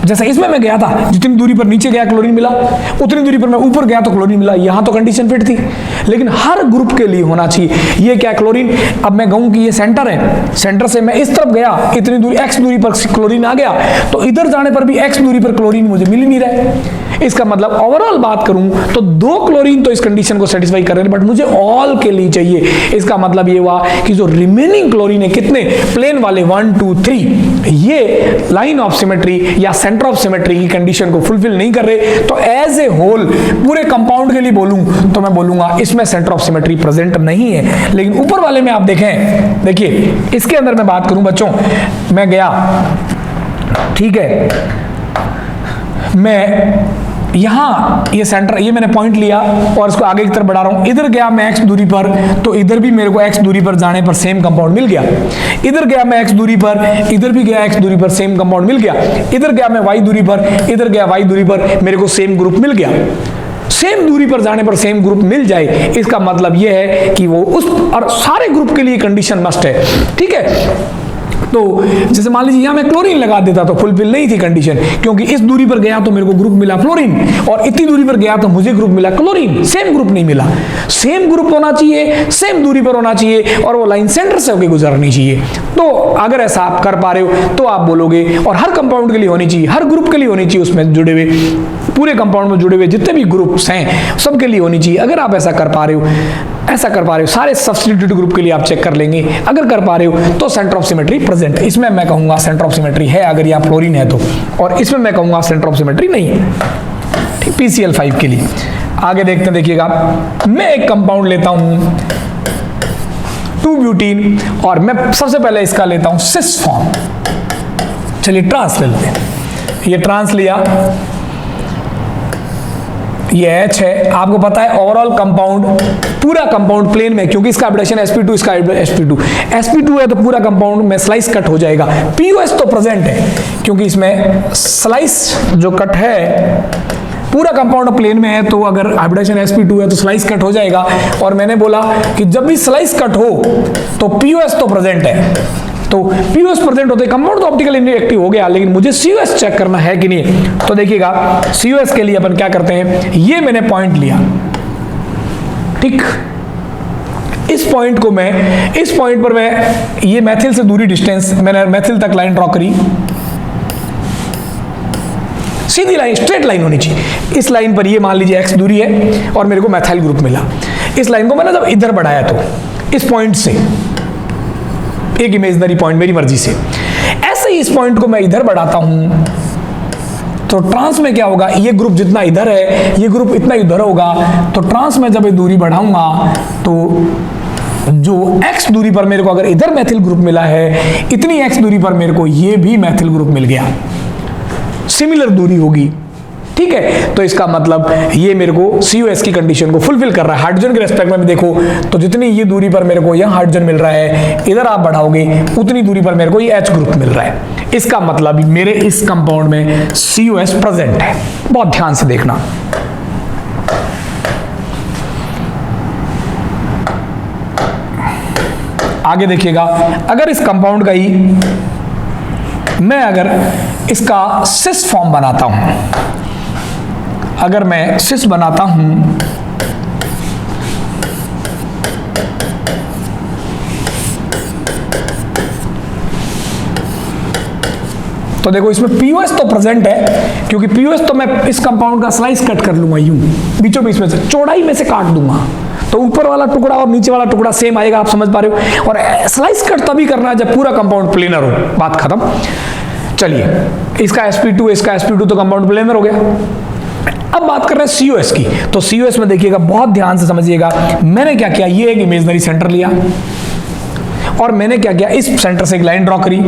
S1: जैसे इसमें मैं गया था, जितनी दूरी पर नीचे गया क्लोरीन मिला, उतनी दूरी पर मैं ऊपर गया तो क्लोरीन मिला, यहां तो कंडीशन फिट थी। लेकिन हर ग्रुप के लिए होना चाहिए ये क्या क्लोरीन। अब मैं कहूं कि ये सेंटर है, सेंटर से मैं इस तरफ गया, इतनी दूरी x दूरी पर क्लोरीन आ गया, तो इधर जाने पर भी x दूरी पर क्लोरीन मुझे मिल ही नहीं रहा है। इसका मतलब ओवरऑल बात करूं तो 2 क्लोरीन तो इस कंडीशन को सेटिस्फाई कर रहे हैं, बट मुझे ऑल के लिए चाहिए। इसका मतलब ये हुआ कि जो रिमेनिंग क्लोरीन है, कितने प्लेन वाले 1 2 3, ये लाइन ऑफ सिमेट्री या सेंटर ऑफ सिमेट्री की कंडीशन को फुलफिल नहीं कर रहे। तो एज ए होल पूरे कंपाउंड के लिए बोलूं तो मैं बोलूंगा इसमें सेंटर ऑफ सिमेट्री प्रेजेंट नहीं है। लेकिन ऊपर वाले में आप देखें, देखिए इसके अंदर मैं बात करूं बच्चों, मैं गया, ठीक है, मैं यहां ये सेंटर, ये मैंने पॉइंट लिया और इसको आगे की तरफ बढ़ा रहा हूं, इधर गया मैं x दूरी पर, तो इधर भी मेरे को x दूरी पर जाने पर सेम कंपाउंड मिल गया। इधर गया मैं x दूरी पर, इधर भी गया x दूरी पर, सेम कंपाउंड मिल गया। इधर गया मैं y दूरी पर, इधर गया y दूरी पर, मेरे को सेम ग्रुप मिल गया। सेम दूरी पर जाने पर सेम ग्रुप मिल जाए, इसका मतलब यह है कि वो उस और सारे ग्रुप के लिए कंडीशन मस्ट है, ठीक है। तो जैसे मान लीजिए यहां मैं क्लोरीन लगा देता तो फुलफिल नहीं थी कंडीशन, क्योंकि इस दूरी पर गया तो मेरे को ग्रुप मिला फ्लोरीन, और इतनी दूरी पर गया तो मुझे ग्रुप मिला क्लोरीन, सेम ग्रुप नहीं मिला। सेम ग्रुप होना चाहिए, सेम दूरी पर होना चाहिए, और वो लाइन सेंटर से होकर गुजरनी चाहिए। तो अगर ऐसा आप कर पा रहे हो तो आप बोलोगे, और हर कंपाउंड के लिए होनी चाहिए, हर ग्रुप के लिए होनी चाहिए, उसमें जुड़े हुए पूरे कंपाउंड में जुड़े हुए जितने भी ग्रुप्स हैं सबके लिए होनी चाहिए। अगर आप ऐसा कर पा रहे हो, ऐसा कर पा रहे हो, सारे सब्स्टिट्यूट ग्रुप के लिए आप चेक कर लेंगे, अगर कर पा रहे हो तो सेंटर ऑफ सिमेट्री प्रेजेंट है। इसमें मैं कहूंगा सेंटर ऑफ सिमेट्री है अगर यहां फ्लोरीन है तो, और इसमें मैं कहूंगा सेंटर ऑफ सिमेट्री नहीं है, ठीक। PCl5 के लिए आगे देखते हैं, देखिएगा मैं एक कंपाउंड लेता हूं 2-ब्यूटीन, और मैं सबसे पहले इसका लेता हूं सिस फॉर्म। चलिए ट्रांस ले लेते हैं, ये ट्रांस लिया, ये H है। आपको पता है ओवरऑल कंपाउंड, पूरा कंपाउंड प्लेन में, क्योंकि इसका हाइब्रिडेशन sp2, इसका sp2 है तो पूरा कंपाउंड में स्लाइस कट हो जाएगा। POS तो प्रेजेंट है, क्योंकि इसमें स्लाइस जो कट है पूरा कंपाउंड प्लेन में है, तो अगर हाइब्रिडेशन sp2 है तो स्लाइस कट हो जाएगा। और मैंने बोला कि जब भी स्लाइस कट हो तो POS तो प्रेजेंट है, तो POS प्रेजेंट होते कंपाउंड तो ऑप्टिकल इंटरएक्टिव हो गया, लेकिन मुझे COS चेक करना है कि नहीं। तो देखिएगा COS के लिए अपन क्या करते हैं, ये मैंने पॉइंट लिया, ठीक। इस पॉइंट को मैं, इस पॉइंट पर मैं ये मैथिल से दूरी डिस्टेंस, मैंने मैथिल तक लाइन ड्रॉ करी, सीधी लाइन, स्ट्रेट लाइन होनी चाहिए। इस लाइन पर ये मान लीजिए x दूरी है और मेरे को मैथाइल ग्रुप मिला। इस लाइन को मैंने जब इधर बढ़ाया तो इस पॉइंट से, एक इमेजिनरी पॉइंट मेरी मर्जी से, ऐसे ही इस पॉइंट को मैं इधर बढ़ाता हूं तो ट्रांस में क्या होगा, ये ग्रुप जितना इधर है ये ग्रुप इतना इधर होगा। तो ट्रांस में जब ये दूरी बढ़ाऊंगा तो जो x दूरी पर मेरे को अगर इधर मैथिल ग्रुप मिला है, इतनी x दूरी पर मेरे को ये भी मैथिल ग्रुप मिल गया। सिमिलर दूरी होगी, ठीक है, तो इसका मतलब ये मेरे को COS की कंडीशन को फुलफिल कर रहा है। हाइड्रोजन के रेस्पेक्ट में भी देखो तो जितनी ये दूरी पर मेरे को यहाँ हाइड्रोजन मिल रहा है, इधर आप बढ़ाओगे उतनी दूरी पर मेरे को ये H ग्रुप मिल रहा है। इसका मतलब मेरे इस कंपाउंड में COS प्रेजेंट है। बहुत ध्यान से देखना। आगे देखिएगा, अगर इस कंपाउंड का ही मैं अगर इसका सिस फॉर्म बनाता हूं, अगर मैं सिस बनाता हूं तो देखो इसमें POS तो प्रेजेंट है, क्योंकि POS तो मैं इस कंपाउंड का स्लाइस कट कर लूंगा, यूं बीचों बीच में से चौड़ाई में से काट दूंगा, तो ऊपर वाला टुकड़ा और नीचे वाला टुकड़ा सेम आएगा। आप समझ पा रहे हो? और स्लाइस कट तभी करना है जब पूरा कंपाउंड प्लेनर हो। बात खत्म। चलिए, इसका sp2 इसका sp2 तो कंपाउंड प्लेनर हो गया। अब बात कर रहे हैं COS की, तो COS में देखिएगा, बहुत ध्यान से समझिएगा, मैंने क्या किया, ये एक इमेजिनरी सेंटर लिया और मैंने क्या किया, इस सेंटर से एक लाइन ड्रॉ करी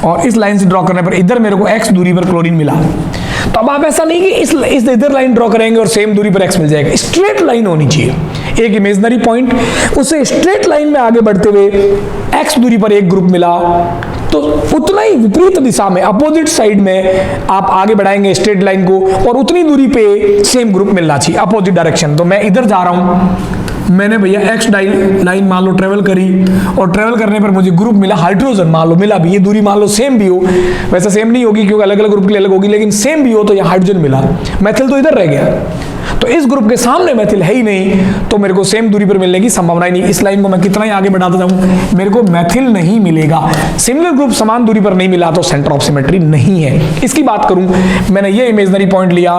S1: और इस लाइन से ड्रॉ करने पर इधर मेरे को x दूरी पर क्लोरीन मिला। तो अब आप ऐसा नहीं कि इस इधर लाइन ड्रॉ करेंगे और सेम दूरी पर x मिल जाएगा, स्ट्रेट लाइन होनी चाहिए, एक इमेजिनरी पॉइंट, उसे स्ट्रेट लाइन में आगे बढ़ते हुए x दूरी पर एक ग्रुप मिला, तो उतना ही विपरीत दिशा में अपोजिट साइड में आप आगे बढ़ाएंगे स्ट्रेट लाइन को और उतनी दूरी पे सेम ग्रुप मिलना चाहिए अपोजिट डायरेक्शन। तो मैं इधर जा रहा हूं, मैंने भैया x लाइन मान लो ट्रेवल करी और ट्रेवल करने पर मुझे ग्रुप मिला हाइड्रोजन, मान लो मिला भी, ये दूरी मान लो सेम भी हो, वैसे सेम नहीं होगी क्योंकि अलग अलग ग्रुप के लिए अलग होगी, लेकिन सेम भी हो तो यहाँ हाइड्रोजन मिला, मैथिल तो इधर रह गया, तो इस ग्रुप के सामने मैथिल है ही नहीं, तो मेरे को सेम दूरी पर मिलने की संभावना ही नहीं। इस लाइन को मैं कितना ही आगे बढ़ाता जाऊं मेरे को मैथिल नहीं मिलेगा। सिमिलर ग्रुप समान दूरी पर नहीं मिला तो सेंटर ऑफ सिमेट्री नहीं है। इसकी बात करूं, मैंने ये इमेजिनरी पॉइंट लिया,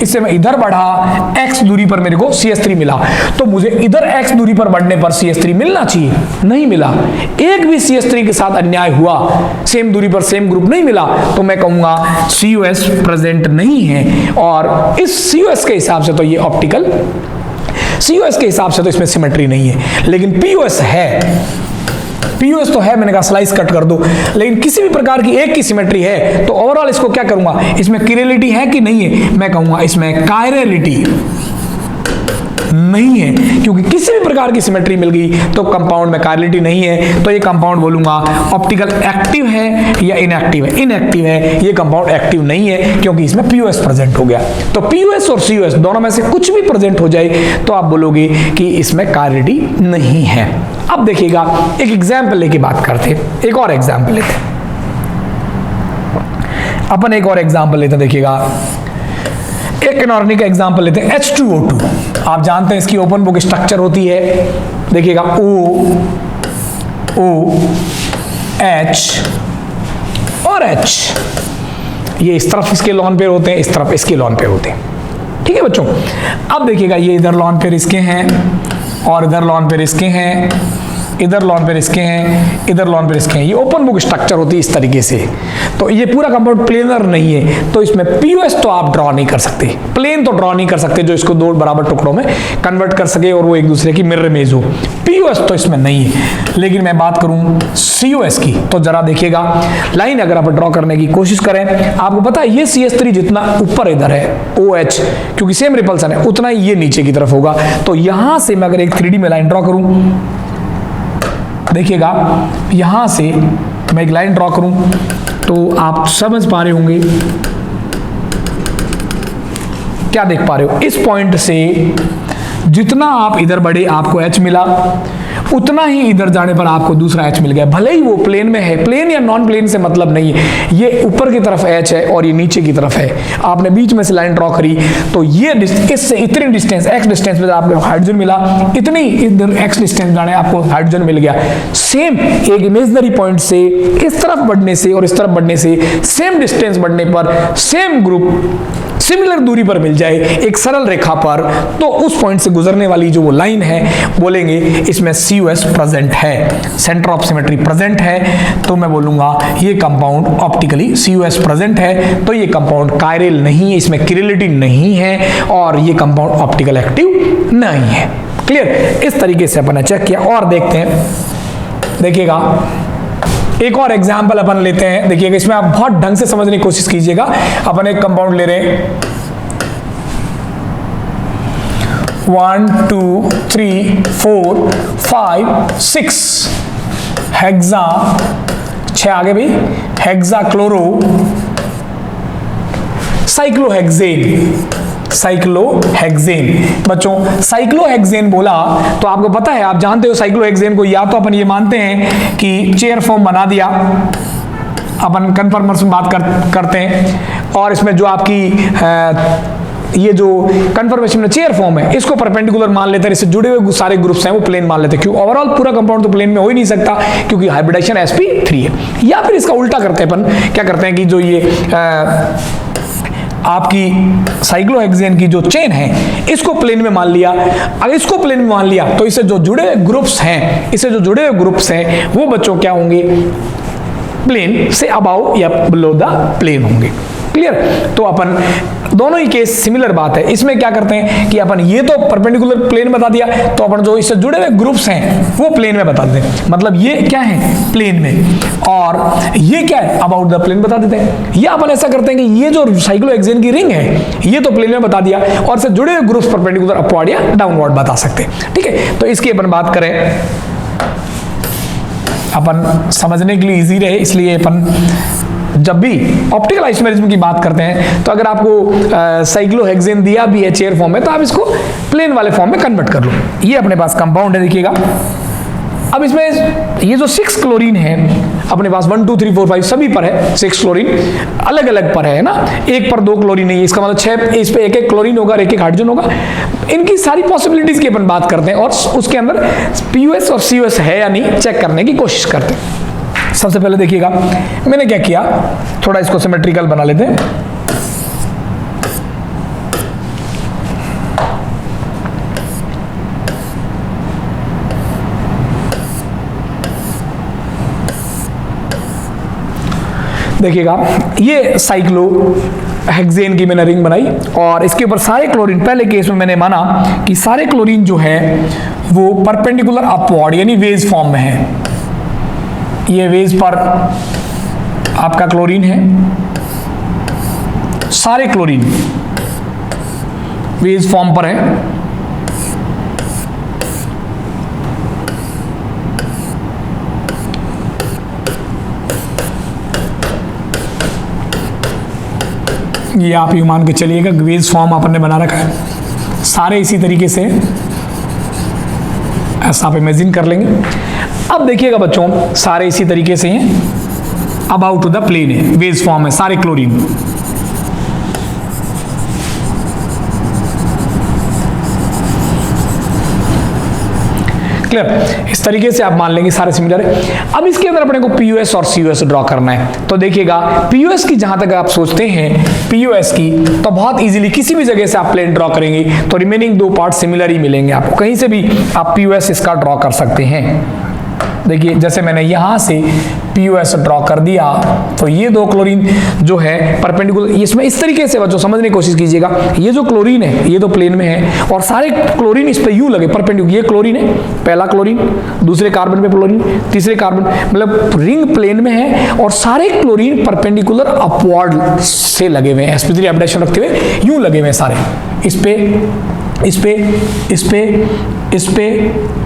S1: इससे मैं इधर बढ़ा, x दूरी पर मेरे को CH3 मिला, तो मुझे इधर x दूरी पर बढ़ने पर CH3 मिलना चाहिए, नहीं मिला। एक भी CH3 के साथ अन्याय हुआ, सेम दूरी पर सेम ग्रुप नहीं मिला, तो मैं कहूंगा COS प्रेजेंट नहीं है। और इस COS के हिसाब से तो ये ऑप्टिकल, COS के हिसाब से तो इसमें सिमेट्री नहीं है, लेकिन POS है, POS तो है, मैंने कहा स्लाइस कट कर दो, लेकिन किसी भी प्रकार की एक की सिमेट्री है तो ओवरऑल इसको क्या करूंगा, इसमें किरेलिटी है कि नहीं है, मैं कहूंगा इसमें कायरेलिटी नहीं है, क्योंकि किसी भी प्रकार की सिमेट्री मिल गई तो कंपाउंड में कायरेलिटी नहीं है, तो ये कंपाउंड बोलूंगा ऑप्टिकल एक्टिव है या इनएक्टिव है। इनएक्टिव है, ये कंपाउंड एक्टिव नहीं है क्योंकि इसमें POS प्रेजेंट हो गया। तो POS और COS दोनों में से कुछ भी प्रेजेंट हो जाए तो आप बोलोगे कि इसमें कायरेलिटी नहीं है। अब देखिएगा, एक एग्जाम्पल लेके बात करते, एक और एग्जाम्पल लेते, अपन एक और एग्जाम्पल लेते, देखिएगा एक इनऑर्गेनिक का एग्जांपल लेते हैं, H2O2। आप जानते हैं इसकी ओपन बुक स्ट्रक्चर होती है, देखिएगा OH और H, ये इस तरफ इसके लॉन पेयर होते हैं, इस तरफ इसके लॉन पेयर होते हैं। ठीक है बच्चों, अब देखिएगा ये इधर लॉन पेयर इसके हैं और इधर लॉन पेयर इसके हैं, इधर लॉन पेयर इसके हैं, इधर लॉन पेयर इसके हैं, ये ओपन बुक स्ट्रक्चर होती है इस तरीके से। तो ये पूरा कंपाउंड प्लेनर नहीं है, तो इसमें POS तो आप ड्रॉ नहीं कर सकते, प्लेन तो ड्रॉ नहीं कर सकते जो इसको दो बराबर टुकड़ों में कन्वर्ट कर सके और वो एक दूसरे की मिरर इमेज हो। POS तो इसमें नहीं है। लेकिन मैं बात करूं COS की, तो जरा देखिएगा, लाइन अगर आप ड्रॉ करने की कोशिश करें, आपको पता है ये CH3 जितना ऊपर इधर है OH, क्योंकि सेम रिपल्सन है, उतना ही ये नीचे की तरफ होगा। तो यहां से मैं अगर एक 3D में लाइन ड्रॉ करूं, देखिएगा यहां से मैं एक लाइन ड्रॉ करूं तो आप समझ पा रहे होंगे, क्या देख पा रहे हो, इस पॉइंट से जितना आप इधर बढ़े आपको H मिला, उतना ही इधर जाने पर आपको दूसरा H मिल गया, भले ही वो प्लेन में है। प्लेन या नॉन प्लेन से मतलब नहीं है, ये ऊपर की तरफ H है और ये नीचे की तरफ है। आपने बीच में से लाइन ड्रॉ करी तो ये इससे इतनी डिस्टेंस x डिस्टेंस पे आपको हाइड्रोजन मिला, इतनी इधर x डिस्टेंस जाने आपको हाइड्रोजन मिल गया। सेम एक इमेजिनरी पॉइंट से इस तरफ बढ़ने से और इस तरफ बढ़ने से सेम डिस्टेंस बढ़ने पर सेम ग्रुप सिमिलर दूरी पर मिल जाए एक सरल रेखा पर, तो उस पॉइंट से गुजरने वाली जो वो लाइन है बोलेंगे इसमें COS प्रेजेंट है, सेंटर ऑफ सिमेट्री प्रेजेंट है। तो मैं बोलूंगा ये कंपाउंड ऑप्टिकली COS प्रेजेंट है, तो ये कंपाउंड कायरल नहीं है, इसमें किरेलिटी नहीं है और ये कंपाउंड ऑप्टिकल एक्टिव नहीं है। क्लियर? इस तरीके से अपन ने चेक किया और देखते हैं, देखिएगा एक और एग्जाम्पल अपन लेते हैं, देखिएगा इसमें आप बहुत ढंग से समझने की कोशिश कीजिएगा। अपन एक कंपाउंड ले रहे हैं 1 2 3 4 5 6 हेक्सा, 6 आगे भाई, हेक्सा क्लोरो साइक्लोहेक्सेन। साइक्लोहेक्सेन बच्चों, साइक्लोहेक्सेन बोला तो आपको पता है, आप जानते हो साइक्लोहेक्सेन को या तो अपन ये मानते हैं कि चेयर फॉर्म बना दिया, अपन कन्फर्मर्स में बात करते हैं, और इसमें जो आपकी ये जो कन्फर्मेशन में चेयर फॉर्म है इसको परपेंडिकुलर मान लेते हैं, इससे जुड़े हुए सारे ग्रुप्स हैं वो प्लेन मान लेते हैं, क्यों ओवरऑल पूरा कंपाउंड तो प्लेन में हो ही नहीं सकता क्योंकि हाइब्रिडाइजेशन sp3 है। या फिर इसका उल्टा करते हैं, अपन क्या करते हैं कि जो ये आपकी साइक्लोहेक्सेन की जो चेन है इसको प्लेन में मान लिया। अगर इसको प्लेन में मान लिया तो इससे जो जुड़े हुए ग्रुप्स हैं, इससे जो जुड़े हुए ग्रुप्स हैं वो बच्चों क्या होंगे, प्लेन से अबाव या बिलो द प्लेन होंगे। क्लियर? तो अपन दोनों ही केस सिमिलर बात है। इसमें क्या करते हैं कि अपन ये तो परपेंडिकुलर प्लेन बता दिया, तो अपन जो इससे जुड़े हुए ग्रुप्स हैं वो प्लेन में बता देते हैं, मतलब ये क्या है प्लेन में, और ये क्या है अबाउट द प्लेन बता देते हैं। या अपन ऐसा करते हैं कि ये जो साइक्लोहेक्सेन की रिंग है ये तो प्लेन में बता दिया, और इससे जुड़े हुए ग्रुप्स परपेंडिकुलर अपवर्ड या डाउनवर्ड बता सकते हैं। ठीक है, तो इसकी अपन बात करें, अपन समझने के लिए इजी रहे इसलिए अपन जब भी ऑप्टिकल आइसोमेरिज्म की बात करते हैं तो अगर आपको साइक्लोहेक्सेन दिया भी है चेयर फॉर्म में तो आप इसको प्लेन वाले फॉर्म में कन्वर्ट कर लो। ये अपने पास कंपाउंड है, देखिएगा। अब इसमें ये जो 6 क्लोरीन है अपने पास 1 2 3 4 5 सभी पर है, 6 क्लोरीन अलग अलग पर है ना, एक पर 2 क्लोरीन नहीं है, इसका मतलब 6, इस पे एक एक क्लोरीन होगा और एक एक हाइड्रोजन होगा। इनकी सारी पॉसिबिलिटीज की अपन बात करते हैं और उसके अंदर पीयूएस और सीयूएस है या नहीं चेक करने की कोशिश करते हैं। सबसे पहले देखिएगा मैंने क्या किया, थोड़ा इसको सिमेट्रिकल बना लेते हैं। देखिएगा ये साइक्लोहेक्सेन की मैंने रिंग बनाई और इसके ऊपर सारे क्लोरीन, पहले केस में मैंने माना कि सारे क्लोरीन जो है वो परपेंडिकुलर अपवर्ड यानी वेज फॉर्म में है। ये वेज पर आपका क्लोरीन है, सारे क्लोरीन वेज फॉर्म पर है। ये आप यूं मान के चलिएगा वेज फॉर्म आपने बना रखा है, सारे इसी तरीके से, ऐसा आप इमेजिन कर लेंगे। अब देखिएगा बच्चों सारे इसी तरीके से हैं, अबाउट टू द प्लेन है, वेज फॉर्म है सारे क्लोरीन। क्लियर? इस तरीके से आप मान लेंगे सारे सिमिलर है। अब इसके अंदर अपने को पीयूएस और सीयूएस ड्रॉ करना है। तो देखिएगा पीयूएस की जहां तक आप सोचते हैं पीयूएस की, तो बहुत इजीली किसी भी जगह से आप प्लेन ड्रॉ करेंगे तो रिमेनिंग 2 पार्ट सिमिलर ही मिलेंगे आपको, कहीं से भी आप पीयूएस इसका ड्रॉ कर सकते हैं। देखिए जैसे मैंने यहां से पीयूएस ड्रॉ कर दिया तो ये 2 क्लोरीन जो है परपेंडिकुलर, इसमें इस तरीके से बच्चों समझने की कोशिश कीजिएगा, ये जो क्लोरीन है ये तो प्लेन में है और सारे क्लोरीन इस पे यूं लगे परपेंडिकुलर। ये क्लोरीन है, पहला क्लोरीन, दूसरे कार्बन पे क्लोरीन, तीसरे कार्बन, मतलब रिंग प्लेन में है और सारे क्लोरीन परपेंडिकुलर अपवर्ड से लगे हुए हैं, sp3 हाइब्रिडाइजेशन रखते हुए यूं लगे हुए हैं सारे, इस पे इस पे इस पे इस पे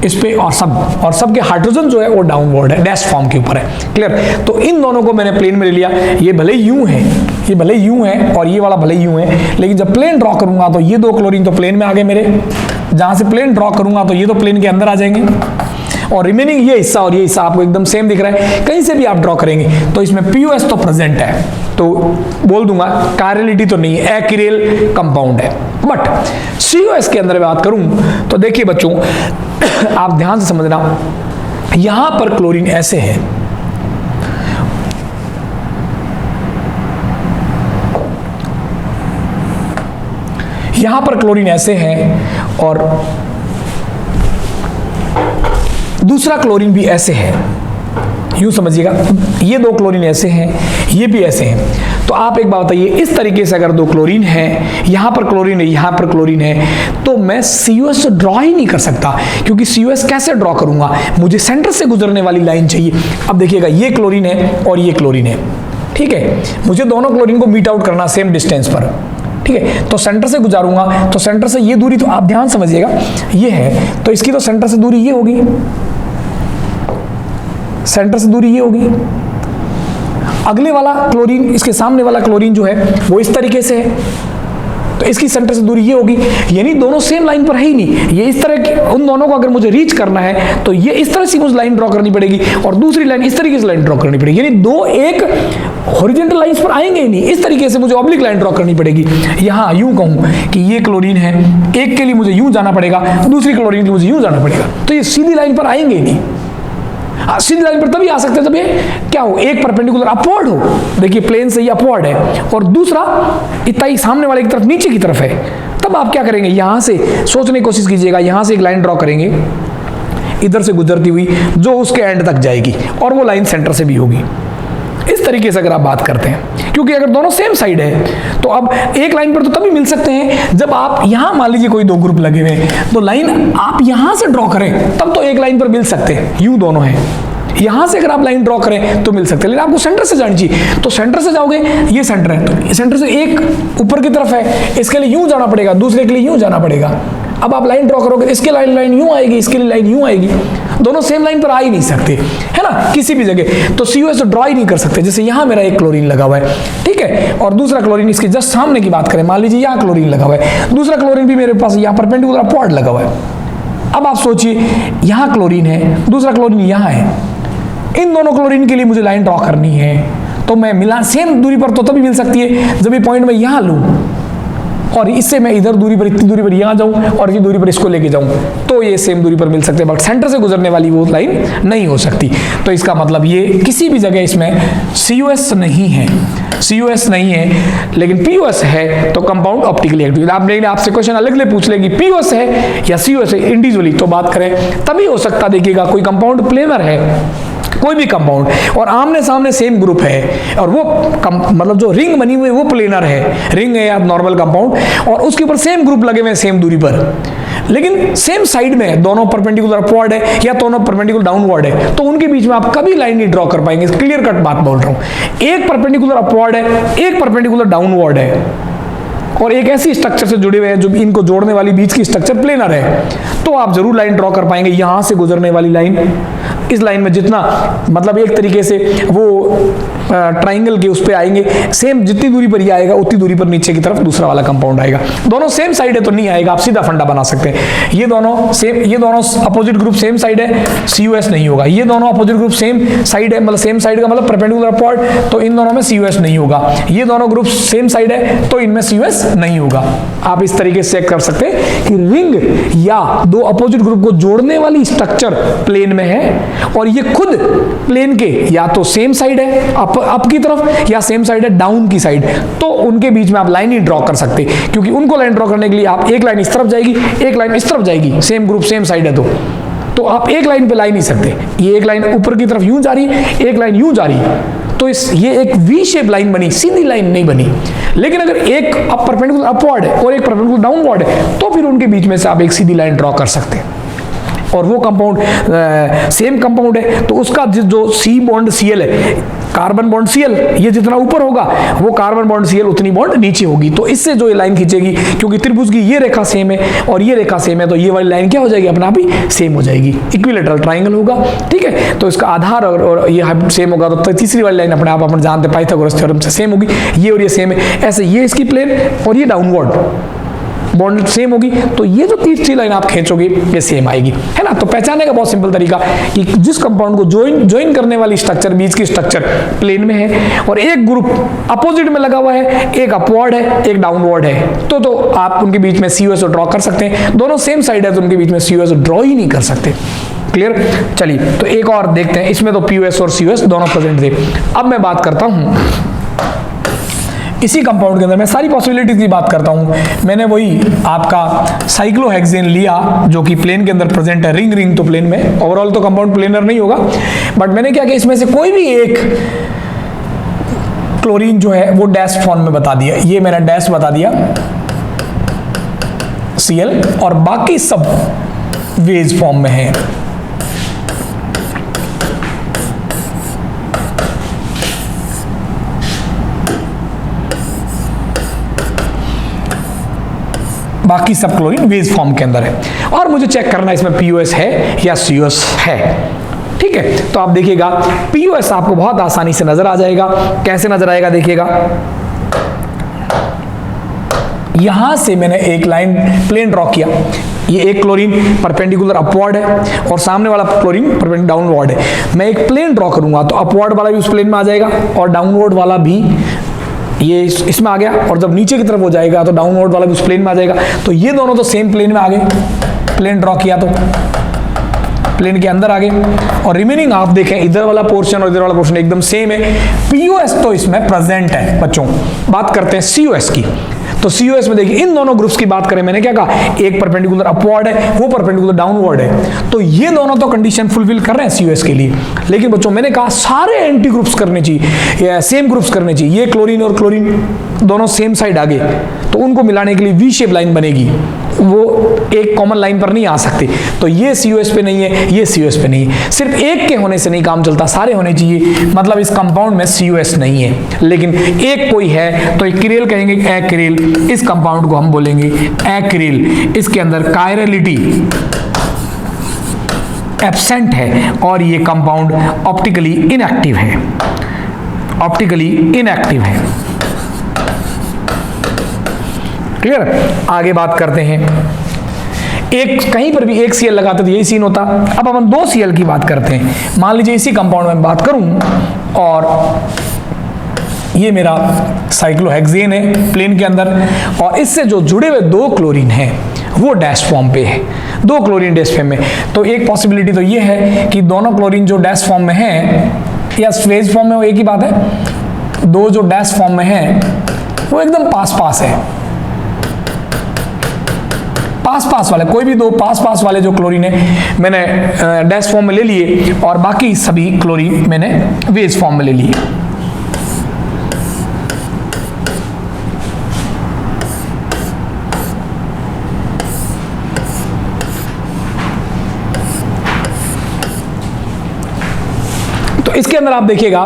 S1: इस पे और सब के हाइड्रोजन जो है वो डाउनवर्ड है, डैश फॉर्म के ऊपर है। क्लियर? तो इन दोनों को मैंने प्लेन में ले लिया, ये भले यूं है, ये भले यूं है और ये वाला भले यूं है, लेकिन जब प्लेन ड्रॉ करूंगा तो ये 2 क्लोरीन तो प्लेन में आ गए मेरे, जहां से प्लेन ड्रॉ करूंगा तो ये तो प्लेन के अंदर आ जाएंगे और रिमेनिंग ये हिस्सा और ये हिस्सा आपको एकदम सेम दिख रहा है, कहीं से भी आप ड्रॉ करेंगे तो इसमें पीयूएस तो प्रेजेंट है, तो बोल दूंगा कायरलिटी तो नहीं है, एक्रियल कंपाउंड है। बट सीयूएस के अंदर बात करूं तो देखिए बच्चों आप ध्यान से समझना, यहां पर क्लोरीन ऐसे है, यहां पर क्लोरीन ऐसे है और दूसरा क्लोरीन भी ऐसे है, यूं समझिएगा, ये 2 क्लोरीन ऐसे हैं, ये भी ऐसे हैं। तो आप एक बात बताइए, इस तरीके से अगर दो क्लोरीन है, यहां पर क्लोरीन है, यहां पर क्लोरीन है, तो मैं COS ड्रॉ ही नहीं कर सकता, क्योंकि COS कैसे ड्रॉ करूंगा, मुझे सेंटर से गुजरने वाली लाइन चाहिए। अब देखिएगा, ये क्लोरीन है और ये क्लोरीन है, ठीक है, मुझे दोनों क्लोरीन को मीट आउट करना सेम डिस्टेंस पर, ठीक है, तो सेंटर से गुजारूंगा, तो सेंटर से ये दूरी, तो आप ध्यान समझिएगा, ये है, तो इसकी तो सेंटर से दूरी ये होगी, सेंटर से दूरी ये होगी। अगले वाला क्लोरीन, इसके सामने वाला क्लोरीन जो है वो इस तरीके से है, तो इसकी सेंटर से दूरी ये होगी, यानी दोनों सेम लाइन पर है ही नहीं। ये इस तरह की, उन दोनों को अगर मुझे रीच करना है तो ये इस तरह से मुझे लाइन ड्रॉ करनी पड़ेगी और दूसरी लाइन इस तरीके से लाइन ड्रॉ करनी पड़ेगी, यानी दो एक हॉरिजॉन्टल लाइंस पर आएंगे ही नहीं, इस तरीके से मुझे ऑब्लिक लाइन ड्रॉ करनी पड़ेगी। यहां यूं कहूं कि ये क्लोरीन है, एक के लिए मुझे यूं जाना पड़ेगा, दूसरी क्लोरीन के लिए मुझे यूं जाना पड़ेगा, तो ये सीधी लाइन पर आएंगे ही नहीं। सीधी लाइन पर तभी आ सकते हैं जब ये क्या हो, एक परपेंडिकुलर अपवर्ड हो, देखिए प्लेन से ये अपवर्ड है और दूसरा इतना ही सामने वाले की तरफ नीचे की तरफ है, तब आप क्या करेंगे, यहां से सोचने की कोशिश कीजिएगा, यहां से एक लाइन ड्रॉ करेंगे इधर से गुजरती हुई जो उसके एंड तक जाएगी और वो लाइन सेंटर से भी होगी। इस तरीके से अगर आप बात करते हैं, क्योंकि अगर दोनों सेम साइड है तो अब एक लाइन पर तो तभी मिल सकते हैं जब आप यहां मान लीजिए कोई दो ग्रुप लगे हुए हैं, तो लाइन आप यहां से ड्रॉ करें तब तो एक लाइन पर मिल सकते हैं, यूं दोनों हैं, यहां से अगर आप लाइन ड्रॉ करें तो मिल सकते हैं, लेकिन आपको सेंटर से जानी चाहिए, तो सेंटर से जाओगे, ये सेंटर है, तो सेंटर से एक ऊपर की तरफ है, इसके लिए यूं जाना पड़ेगा, दूसरे के लिए यूं जाना पड़ेगा। अब आप लाइन ड्रॉ करोगे, इसके लाइन यूं आएगी, इसके लिए लाइन यूं आएगी, दोनों सेम लाइन पर आ ही नहीं सकते, है ना, किसी भी जगह, तो COS ड्रॉ ही नहीं कर सकते। जैसे यहां मेरा एक क्लोरीन लगा हुआ है, ठीक है, और दूसरा क्लोरीन इसके जस्ट सामने की बात करें, मान लीजिए यहां क्लोरीन लगा हुआ है, दूसरा क्लोरीन भी मेरे पास यहां परपेंडिकुलर अपवर्ड लगा हुआ है। अब आप सोचिए, यहां क्लोरीन है, दूसरा क्लोरीन यहां है, इन दोनों क्लोरीन के लिए मुझे लाइन ड्रॉ करनी है, तो मैं मिला सेम दूरी पर तो तभी मिल सकती है जब ये पॉइंट मैं यहां लूं और इससे मैं इधर दूरी पर, इतनी दूरी पर यहां जाऊं और इतनी दूरी पर इसको लेके जाऊं, तो ये सेम दूरी पर मिल सकते हैं, बट सेंटर से गुजरने वाली वो लाइन नहीं हो सकती। तो इसका मतलब ये किसी भी जगह इसमें COS नहीं है, COS नहीं है, लेकिन POS है तो कंपाउंड ऑप्टिकली एक्टिव। आपसे क्वेश्चन अलग ले पूछ लेगी POS है या COS है इंडिविजुअली, तो बात करें तभी हो सकता। देखिएगा, कोई कंपाउंड प्लेनर है, कोई भी कंपाउंड, और आमने सामने सेम ग्रुप है और वो मतलब जो रिंग बनी हुई है वो प्लेनर है, रिंग है या नॉर्मल कंपाउंड, और उसके ऊपर सेम ग्रुप लगे हुए हैं सेम दूरी पर, लेकिन सेम साइड में दोनों परपेंडिकुलर अपवर्ड है या दोनों परपेंडिकुलर डाउनवर्ड है, तो उनके बीच में आप कभी लाइन नहीं ड्रॉ कर पाएंगे। क्लियर कट बात बोल रहा हूं, एक परपेंडिकुलर अपवर्ड है, एक परपेंडिकुलर डाउनवर्ड है, और एक ऐसी स्ट्रक्चर से जुड़े हुए हैं जो इनको जोड़ने वाली बीच की स्ट्रक्चर प्लेनर है, तो आप जरूर लाइन ड्रॉ कर पाएंगे। यहां से गुजरने वाली लाइन, इस लाइन में जितना मतलब एक तरीके से वो ट्राइंगल के उस पे आएंगे, सेम जितनी दूरी पर ये आएगा उतनी दूरी पर नीचे की तरफ दूसरा वाला कंपाउंड आएगा। दोनों सेम साइड है तो नहीं आएगा, आप सीधा फंडा बना सकते हैं। ये दोनों सेम, ये दोनों अपोजिट ग्रुप सेम साइड है, COS नहीं होगा। ये दोनों अपोजिट ग्रुप सेम साइड है, मतलब सेम साइड का मतलब परपेंडिकुलर अपवर्ड, तो इन दोनों में COS नहीं होगा। ये दोनों ग्रुप सेम साइड है तो इनमें COS नहीं होगा। आप इस तरीके से चेक कर सकते हैं कि रिंग या दो अपोजिट ग्रुप को जोड़ने वाली स्ट्रक्चर प्लेन में है और ये खुद प्लेन के या तो सेम साइड है अप की तरफ या सेम साइड है डाउन की साइड, तो उनके बीच में आप लाइन ही ड्रॉ कर सकते, क्योंकि उनको लाइन ड्रॉ करने के लिए आप एक लाइन इस तरफ जाएगी, एक लाइन इस तरफ जाएगी, सेम ग्रुप सेम साइड है तो आप एक लाइन पे ला ही नहीं सकते। ये एक लाइन ऊपर की तरफ यूं जा रही है, एक लाइन यूं जा रही है, तो ये एक वी शेप लाइन बनी, सीधी लाइन नहीं बनी। लेकिन अगर एक परपेंडिकुलर अपवर्ड है और एक परपेंडिकुलर डाउनवर्ड है, तो फिर उनके बीच में से आप एक सीधी लाइन ड्रॉ कर सकते हैं। और वो कंपाउंड सेम कंपाउंड है तो उसका जो C बॉन्ड Cl है, कार्बन बॉन्ड Cl, ये जितना ऊपर होगा वो कार्बन बॉन्ड Cl उतनी बॉन्ड नीचे होगी, तो इससे जो ये लाइन खींचेगी, क्योंकि त्रिभुज की ये रेखा सेम है और ये रेखा सेम है, तो ये वाली लाइन क्या हो जाएगी, अपना आप ही सेम हो जाएगी, इक्विलेटरल ट्राइंगल होगा। ठीक है, तो इसका आधार और ये सेम होगा, तो तीसरी वाली लाइन अपने आप अपन जानते पाइथागोरस थ्योरम से सेम होगी, ये और ये सेम है। ऐसे ये इसकी प्लेन और ये डाउनवर्ड बॉन्ड सेम होगी, तो ये जो तीसरी लाइन आप खींचोगे ये सेम आएगी, है ना। तो पहचानने का बहुत सिंपल तरीका कि जिस कंपाउंड को ज्वाइन करने वाली स्ट्रक्चर, बीच की स्ट्रक्चर प्लेन में है और एक ग्रुप अपोजिट में लगा हुआ है, एक अपवर्ड है एक डाउनवर्ड है, तो आप उनके बीच में COS ड्रॉ कर सकते हैं। दोनों सेम साइड है तो उनके बीच में COS ड्रॉ ही नहीं कर सकते। क्लियर। चलिए तो एक और देखते हैं, इसमें तो POS और COS दोनों प्रेजेंट थे। अब मैं बात करता हूं इसी कंपाउंड के अंदर, मैं सारी पॉसिबिलिटीज की बात करता हूं। मैंने वही आपका साइक्लोहेक्सेन लिया जो कि प्लेन के अंदर प्रेजेंट है, रिंग तो प्लेन में, ओवरऑल तो कंपाउंड प्लेनर नहीं होगा, बट मैंने क्या किया, इसमें से कोई भी एक क्लोरीन जो है वो डैश फॉर्म में बता दिया, ये मैंने डैश बता दिया Cl, और बाकी सब वेज फॉर्म में है। बाकी सब क्लोरीन वेज फॉर्म के अंदर है, और मुझे चेक करना है इसमें POS है या COS है। ठीक है, तो आप देखिएगा POS आपको बहुत आसानी से नजर आ जाएगा। कैसे नजर आएगा देखिएगा, यहां से मैंने एक लाइन प्लेन ड्रॉ किया, ये एक क्लोरीन परपेंडिकुलर अपवर्ड है और सामने वाला क्लोरीन परपेंडिकुलर डाउनवर्ड है। मैं एक प्लेन ड्रॉ करूंगा तो अपवर्ड वाला भी उस प्लेन में आ जाएगा और डाउनवर्ड वाला भी ये इसमें आ गया, और जब नीचे की तरफ हो जाएगा तो डाउनवर्ड वाला भी उस प्लेन में आ जाएगा। तो ये दोनों तो सेम प्लेन में आ गए, प्लेन ड्रॉ किया तो प्लेन के अंदर आ गए, और रिमेनिंग आप देखें इधर वाला पोर्शन और इधर वाला पोर्शन एकदम सेम है। POS तो इसमें प्रेजेंट है बच्चों। बात करते हैं COS की, तो COS में देखिए इन दोनों ग्रुप्स की बात करें, मैंने क्या कहा, एक परपेंडिकुलर अपवर्ड है, वो परपेंडिकुलर डाउनवर्ड है, तो ये दोनों तो कंडीशन फुलफिल कर रहे हैं COS के लिए। लेकिन बच्चों मैंने कहा सारे एंटी ग्रुप्स करने चाहिए या सेम ग्रुप्स करने चाहिए। ये क्लोरीन और क्लोरीन दोनों सेम साइड आ गए, तो उनको मिलाने के लिए वी शेप लाइन बनेगी, वो एक कॉमन लाइन पर नहीं आ सकते। तो ये COS पे नहीं है, ये COS पे नहीं है। सिर्फ एक के होने से नहीं काम चलता, सारे होने चाहिए, मतलब इस कंपाउंड में COS नहीं है, लेकिन एक कोई है तो एक्रिल कहेंगे, एक्रिल। इस कंपाउंड को हम बोलेंगे एक्रिल। इसके अंदर कायरलिटी एब्सेंट है और ये कंपाउंड ऑप्टिकली इनएक्टिव है, ऑप्टिकली इनएक्टिव है। क्लियर? आगे बात करते हैं, एक कहीं पर भी एक Cl लगाते तो यही सीन होता। अब हम 2 Cl की बात करते हैं। मान लीजिए इसी कंपाउंड में बात करूं और ये मेरा साइक्लोहेक्सेन है प्लेन के अंदर, और इससे जो जुड़े हुए 2 क्लोरीन हैं वो डैश फॉर्म पे है, 2 क्लोरीन डैश फॉर्म में। तो एक पॉसिबिलिटी तो ये है कि दोनों क्लोरीन जो डैश फॉर्म में हैं या फेज फॉर्म में, वो एक ही बात है, 2 जो डैश फॉर्म में हैं वो एकदम पास पास है, पास पास वाले, कोई भी 2 पास पास वाले जो क्लोरीन है मैंने डैश फॉर्म में ले लिए, और बाकी सभी क्लोरीन मैंने वेज फॉर्म में ले लिए। तो इसके अंदर आप देखिएगा,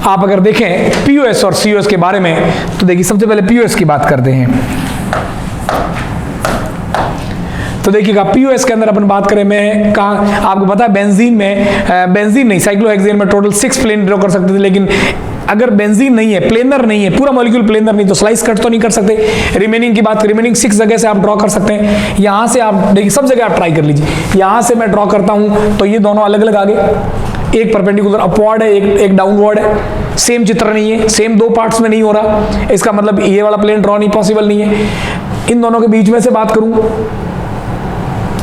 S1: आप अगर देखें POS और COS के बारे में, तो देखिए सबसे पहले POS की बात करते हैं। तो देखिएगा POS के अंदर अपन बात करें, मैं कहा आपको पता है बेंजीन में, बेंजीन नहीं साइक्लोहेक्सेन में टोटल 6 प्लेन ड्रॉ कर सकते थे, लेकिन अगर बेंजीन नहीं है, प्लेनर नहीं है, पूरा मॉलिक्यूल प्लेनर नहीं, तो स्लाइस कट तो नहीं कर सकते। रिमेनिंग की बात करें, रिमेनिंग 6 जगह से आप ड्रॉ कर सकते हैं। यहां से आप देखिए, सब जगह आप ट्राई कर लीजिए। यहां से मैं ड्रॉ करता हूं तो ये दोनों अलग अलग आ गए, एक परपेंडिकुलर अपवर्ड है, एक डाउनवर्ड है, सेम चित्र नहीं है, सेम 2 पार्ट्स में नहीं हो रहा। इसका मतलब ये वाला प्लेन ड्रॉ नहीं पॉसिबल नहीं है। इन दोनों के बीच में से बात करूं,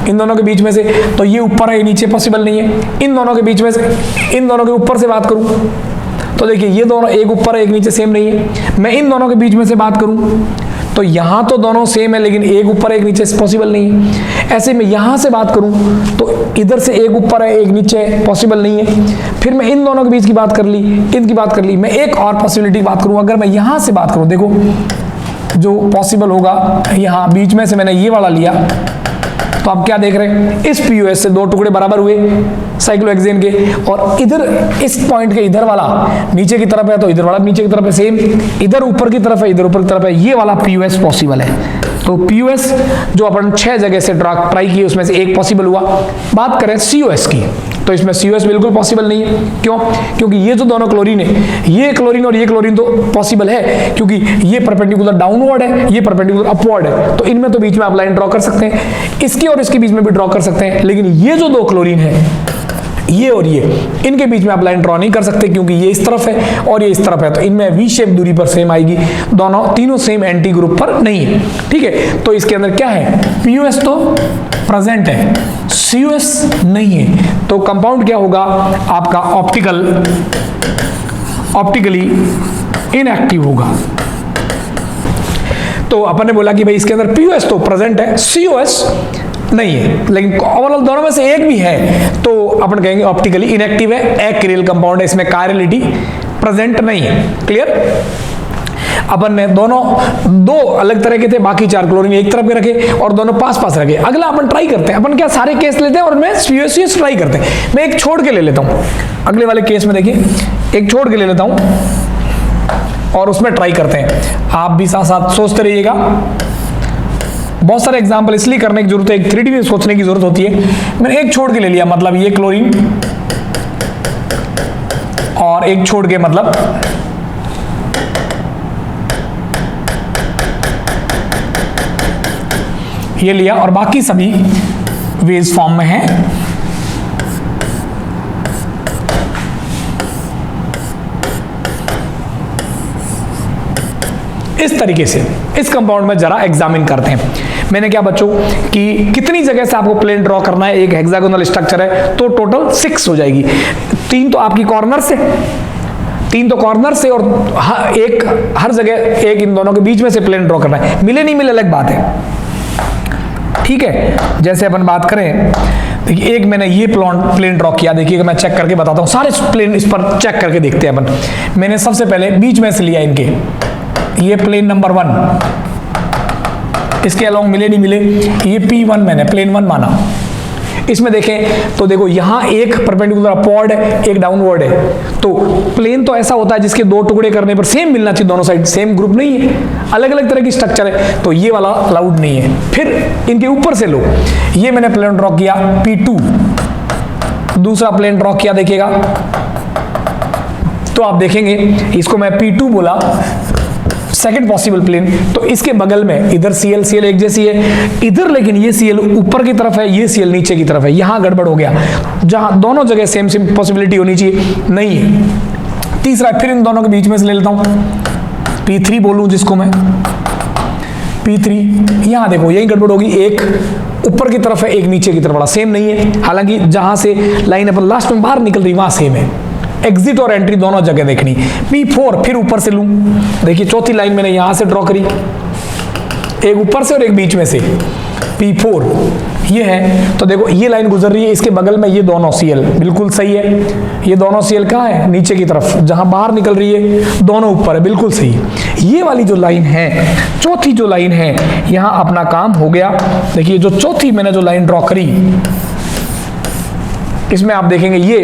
S1: इन दोनों के बीच में से, तो ये ऊपर है, ये नीचे पॉसिबल नहीं है। इन दोनों के बीच में से, इन दोनों के ऊपर से बात करूं तो देखिए ये दोनों एक ऊपर है एक नीचे, सेम नहीं है। मैं इन दोनों के बीच में से बात करूं तो यहां तो दोनों सेम है, लेकिन एक ऊपर एक नीचे पॉसिबल नहीं है। ऐसे में यहां से बात करूं तो इधर से एक ऊपर है एक नीचे है, पॉसिबल नहीं है। फिर मैं इन दोनों के बीच की बात कर ली, इनकी बात कर ली। मैं एक और पॉसिबिलिटी बात करूं, अगर मैं यहां से बात करूं, देखो जो पॉसिबल होगा, यहां बीच में से मैंने ये वाला लिया, तो आप क्या देख रहे हैं, इस POS से 2 टुकड़े बराबर हुए साइक्लोहेक्सेन के, और इधर इस पॉइंट के इधर वाला नीचे की तरफ है तो इधर वाला नीचे की तरफ है, सेम इधर ऊपर की तरफ है, इधर ऊपर की तरफ है, ये वाला POS पॉसिबल है। तो POS जो अपन 6 जगह से ट्राई किए उसमें से एक पॉसिबल हुआ। बात करें COS की, तो इसमें COS बिल्कुल पॉसिबल नहीं है। क्यों? क्योंकि ये जो दोनों क्लोरीन है, ये क्लोरीन और ये क्लोरीन तो पॉसिबल है, क्योंकि ये परपेंडिकुलर डाउनवर्ड है, ये परपेंडिकुलर अपवर्ड है, तो इनमें तो बीच में आप लाइन ड्रॉ कर सकते हैं, इसके और इसके बीच में भी ड्रॉ कर सकते हैं। लेकिन ये जो 2 क्लोरीन है, ये और ये, इनके बीच में आप लाइन ड्रॉ नहीं कर सकते, क्योंकि ये इस तरफ है और ये इस तरफ है, तो इनमें वी शेप दूरी पर सेम आएगी, दोनों तीनों सेम एंटी ग्रुप पर नहीं है। ठीक है, तो इसके अंदर क्या है, POS तो प्रेजेंट है, COS नहीं है, तो कंपाउंड क्या होगा आपका, ऑप्टिकली इनएक्टिव होगा। तो अपन ने बोला कि भाई इसके अंदर POS तो प्रेजेंट है, COS नहीं है, लेकिन ओवरऑल दोनों में से एक भी है तो अपन कहेंगे ऑप्टिकली इनएक्टिव है, एक्रियल कंपाउंड है, इसमें कायरलिटी प्रेजेंट नहीं है। क्लियर? अपन ने दोनों दो अलग तरह के थे, बाकी 4 क्लोरीन एक तरफ के रखे और दोनों पास पास रखे। अगला अपन ट्राई करते हैं, अपन क्या सारे केस लेते हैं और उनमें CuS ट्राई करते हैं। मैं एक छोड़ के ले लेता हूं, अगले वाले केस में देखिए एक छोड़ के ले लेता हूं और उसमें ट्राई करते हैं। आप भी साथ साथ सोचते रहिएगा। बहुत सारे एग्जाम्पल इसलिए करने की जरूरत है, एक 3D में सोचने की जरूरत होती है। मैंने एक छोड़ के ले लिया, मतलब ये क्लोरीन, और एक छोड़ के मतलब ये लिया, और बाकी सभी वेज फॉर्म में हैं। इस तरीके से इस कंपाउंड में जरा एग्जामिन करते हैं। मैंने क्या बच्चों कि कितनी जगह से आपको प्लेन ड्रॉ करना है, एक हेक्सागोनल स्ट्रक्चर है तो टोटल 6 हो जाएगी। 3 तो आपकी कॉर्नर से, 3 तो कॉर्नर से, और एक हर जगह एक इन दोनों के बीच में से प्लेन ड्रॉ करना है। मिले नहीं मिले अलग बात है, ठीक है। जैसे अपन बात करें, देखिए एक मैंने ये प्लेन ड्रॉ किया, देखिएगा मैं चेक करके बताता हूं, सारे प्लेन इस पर चेक करके देखते हैं अपन। मैंने सबसे पहले बीच में से लिया इनके, ये प्लेन नंबर 1, इसके अलोंग मिले नहीं मिले, ये P1 मैंने प्लेन 1 माना। इसमें देखें तो देखो यहां एक परपेंडिकुलर अपवर्ड है, एक डाउनवर्ड है, तो प्लेन तो ऐसा होता है जिसके 2 टुकड़े करने पर सेम मिलना चाहिए, दोनों साइड सेम ग्रुप नहीं है, अलग अलग तरह की स्ट्रक्चर है, तो ये वाला अलाउड नहीं है। फिर इनके ऊपर से लो, ये मैंने प्लेन ड्रॉ किया P2, दूसरा प्लेन ड्रॉ किया, देखिएगा तो आप देखेंगे इसको मैं P2 बोला, सेकंड पॉसिबल प्लेन, तो इसके बगल में इधर Cl एक जैसी है, इधर लेकिन ये Cl ऊपर की तरफ है, ये Cl नीचे की तरफ है, यहां गड़बड़ हो गया, जहां दोनों जगह सेम सेम पॉसिबिलिटी होनी चाहिए, नहीं है। तीसरा फिर इन दोनों के बीच में से ले लेता हूं, P3 बोलूं जिसको मैं, P3, यहां देखो यही गड़बड़ होगी, एक ऊपर की तरफ है, एक नीचे की तरफ वाला, सेम नहीं है। हालांकि जहां से लाइन अपन लास्ट में बाहर निकल रही वहां सेम है, एग्जिट और एंट्री दोनों जगह देखनी। P4 फिर ऊपर से लूं, देखिए चौथी लाइन मैंने यहां से ड्रॉ करी, एक ऊपर से और एक बीच में से, P4 ये है, तो देखो ये लाइन गुजर रही है, इसके बगल में ये दोनों Cl बिल्कुल सही है, ये दोनों Cl कहाँ है, नीचे की तरफ, जहां बाहर निकल रही है दोनों ऊपर है, बिल्कुल सही। ये वाली जो लाइन है, चौथी जो लाइन है, यहां अपना काम हो गया। देखिए जो चौथी मैंने जो लाइन ड्रॉ करी, इसमें आप देखेंगे ये